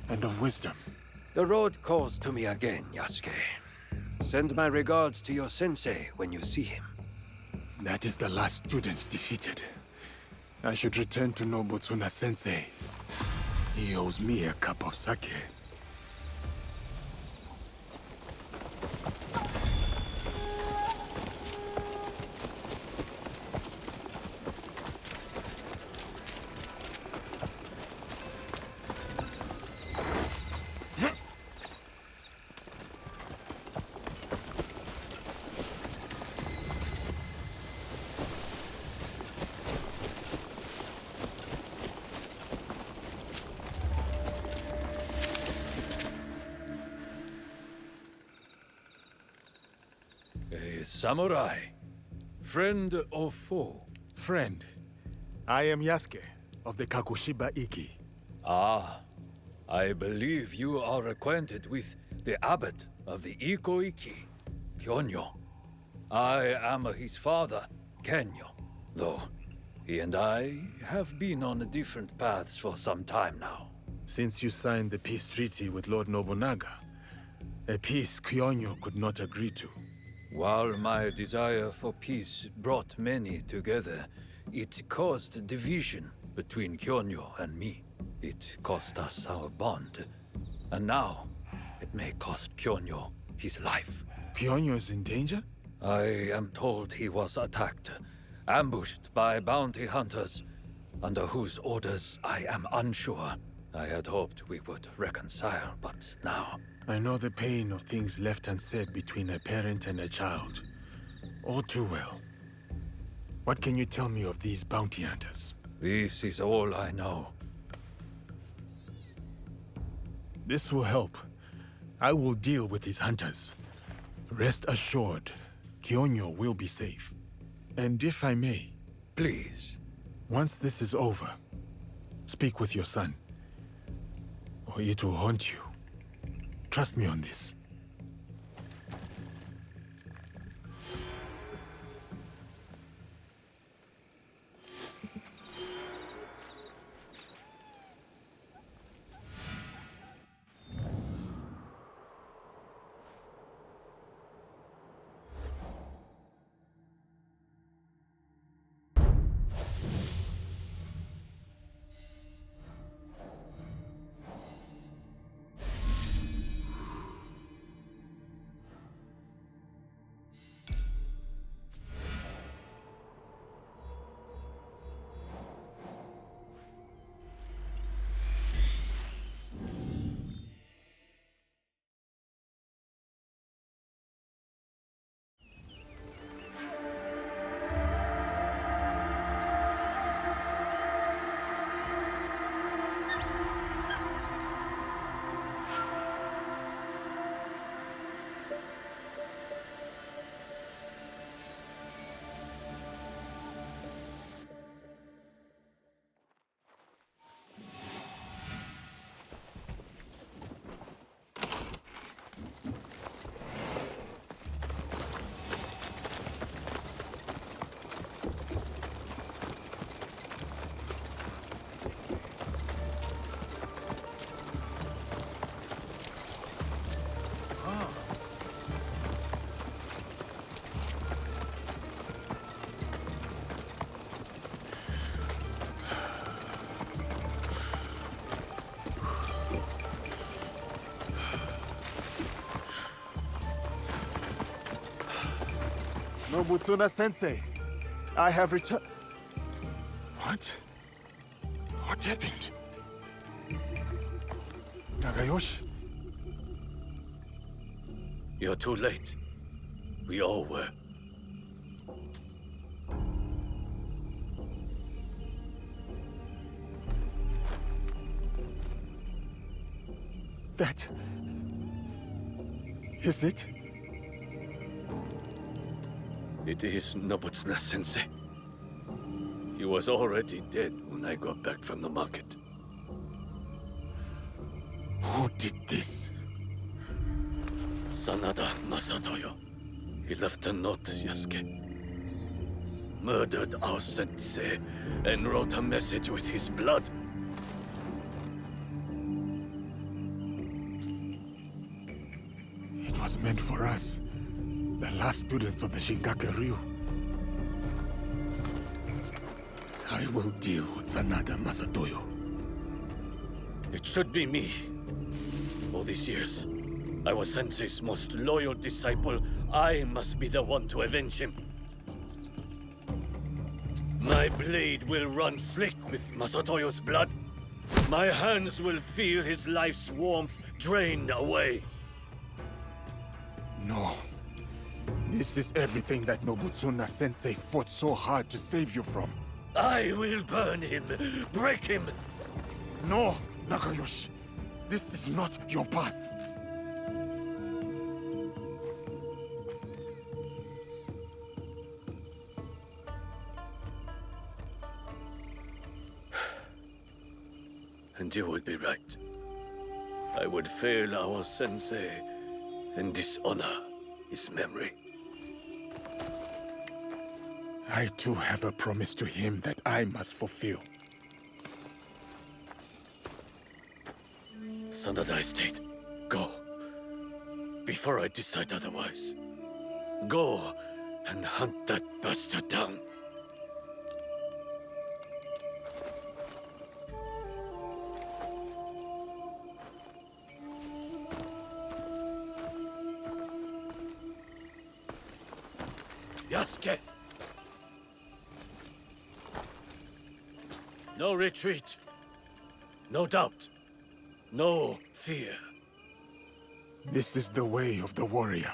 and of wisdom. The road calls to me again, Yasuke. Send my regards to your sensei when you see him. That is the last student defeated. I should return to Nobutsuna Sensei. He owes me a cup of sake. A samurai. Friend or foe? Friend. I am Yasuke of the Kakushiba Iki. Ah, I believe you are acquainted with the abbot of the Ikoiki, Kyonyo. I am his father, Kenyo, though he and I have been on different paths for some time now. Since you signed the peace treaty with Lord Nobunaga, a peace Kyonyo could not agree to. While my desire for peace brought many together, it caused division between Kyonyo and me. It cost us our bond, and now it may cost Kyonyo his life. Kyonyo is in danger? I am told he was attacked, ambushed by bounty hunters, under whose orders I am unsure. I had hoped we would reconcile, but now... I know the pain of things left unsaid between a parent and a child. All too well. What can you tell me of these bounty hunters? This is all I know. This will help. I will deal with these hunters. Rest assured, Kyonyo will be safe. And if I may... Please. Once this is over, speak with your son, or it will haunt you. Trust me on this. Nobutsuna-sensei, I have returned... What? What happened? Nagayoshi? You're too late. We all were. That... is it? It is Nobutsuna-sensei. He was already dead when I got back from the market. Who did this? Sanada Masatoyo. He left a note, Yasuke. Murdered our sensei and wrote a message with his blood. It was meant for us, the last students of the Shingake-ryu. I will deal with Sanada Masatoyo. It should be me. All these years, I was Sensei's most loyal disciple. I must be the one to avenge him. My blade will run slick with Masatoyo's blood. My hands will feel his life's warmth drained away. No. This is everything that Nobutsuna-sensei fought so hard to save you from. I will burn him, break him. No, Nagayoshi. This is not your path. And you would be right. I would fail our sensei and dishonor his memory. I too have a promise to him that I must fulfill. Sanada Estate, go. Before I decide otherwise. Go and hunt that bastard down. Yasuke! No retreat. No doubt. No fear. This is the way of the warrior.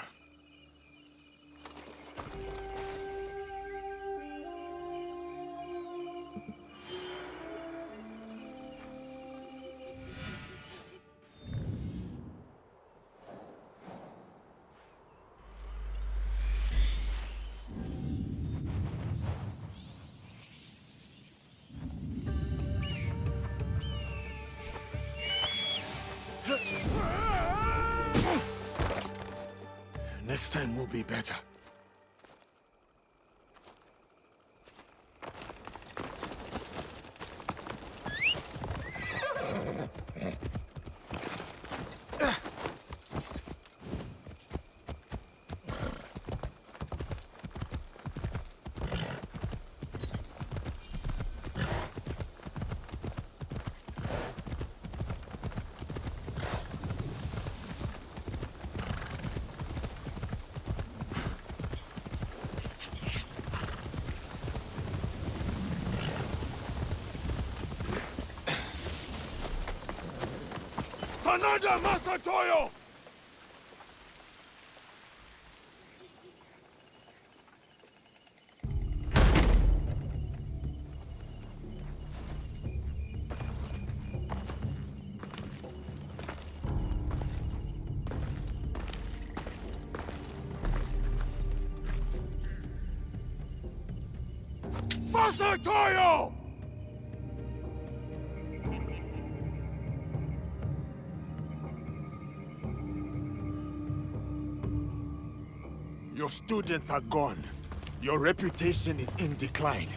Next time will be better. Sanada Masatoyo! Masatoyo! Your students are gone. Your reputation is in decline.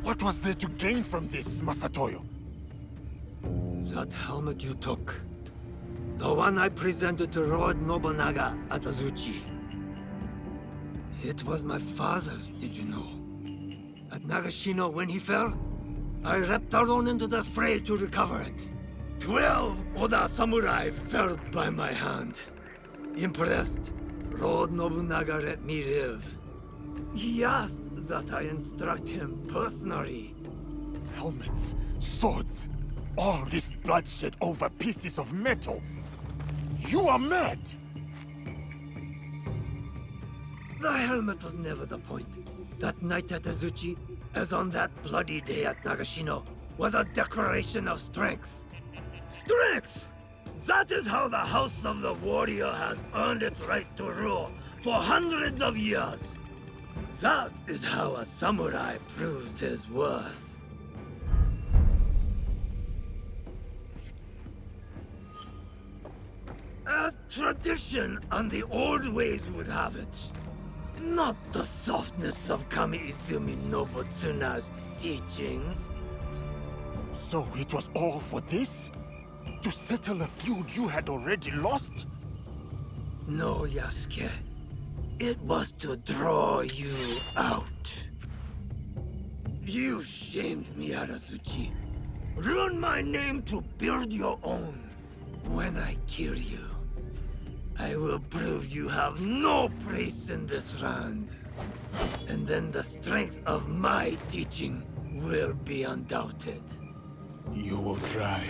What was there to gain from this, Masatoyo? That helmet you took. The one I presented to Lord Nobunaga at Azuchi. It was my father's, did you know? At Nagashino when he fell, I leapt alone into the fray to recover it. 12 Oda samurai fell by my hand. Impressed, Lord Nobunaga let me live. He asked that I instruct him personally. Helmets, swords, all this bloodshed over pieces of metal. You are mad! The helmet was never the point. That night at Azuchi, as on that bloody day at Nagashino, was a declaration of strength. Strength! That is how the House of the Warrior has earned its right to rule for hundreds of years. That is how a samurai proves his worth. As tradition and the old ways would have it. Not the softness of Kami Izumi Nobutsuna's teachings. So it was all for this? To settle a feud you had already lost? No, Yasuke. It was to draw you out. You shamed me at Azuchi. Ruined my name to build your own. When I kill you, I will prove you have no place in this land. And then the strength of my teaching will be undoubted. You will try,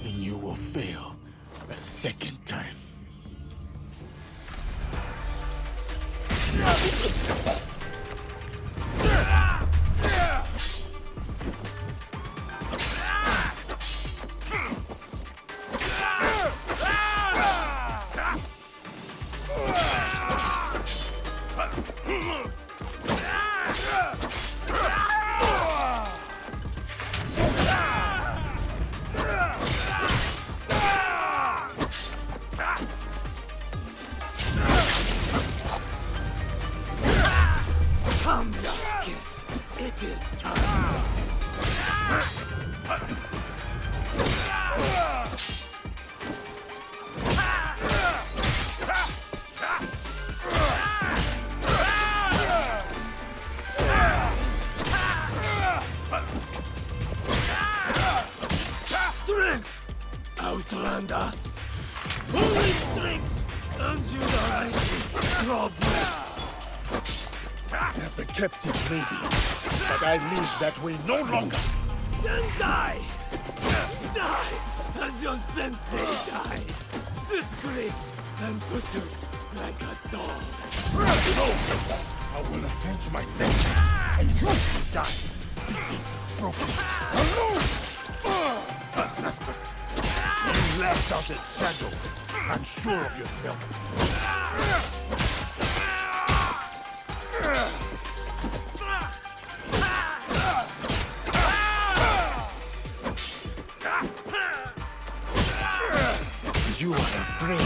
and you will fail a second time. Strength! Outlander! Holy strength! And you die! Draw breath! As a captive, maybe. But I live that way no longer. Then die! Die! As your sensei died! Disgraced and butchered like a dog! No! I will avenge my sensei, and you will die! Beaten, broken, alone! You lash out at shadows, unsure of yourself. You are afraid.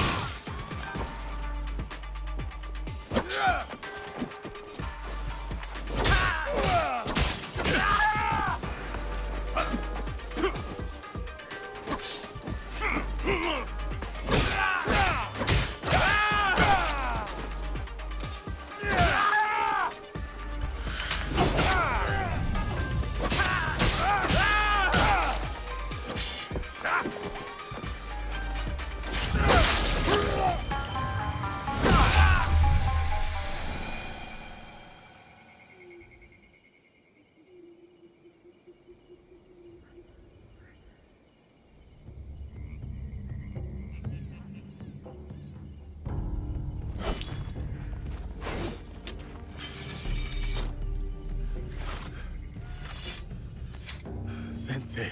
Sensei,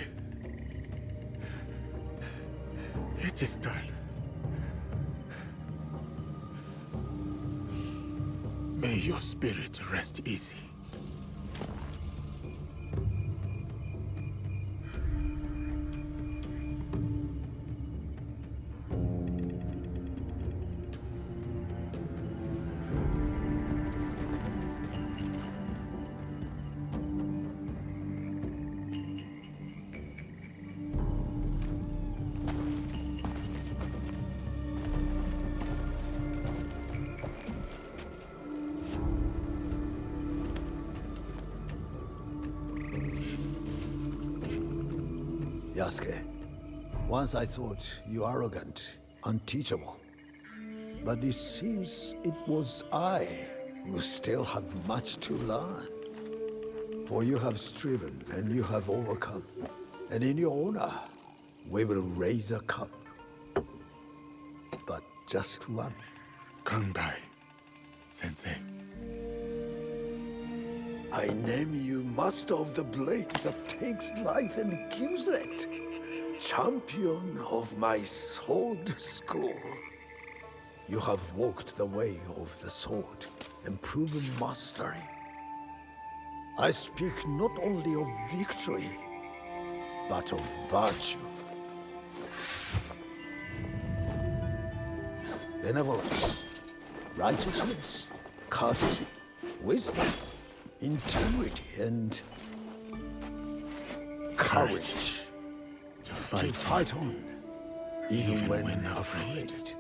it is done. May your spirit rest easy. Yasuke, once I thought you arrogant, unteachable. But it seems it was I who still had much to learn. For you have striven and you have overcome. And in your honor, we will raise a cup. But just one. Kanbai, Sensei. I name you Master of the Blade that takes life and gives it. Champion of my sword school. You have walked the way of the sword and proven mastery. I speak not only of victory, but of virtue. Benevolence, righteousness, courtesy, wisdom, integrity, and courage. To fight on, even when afraid.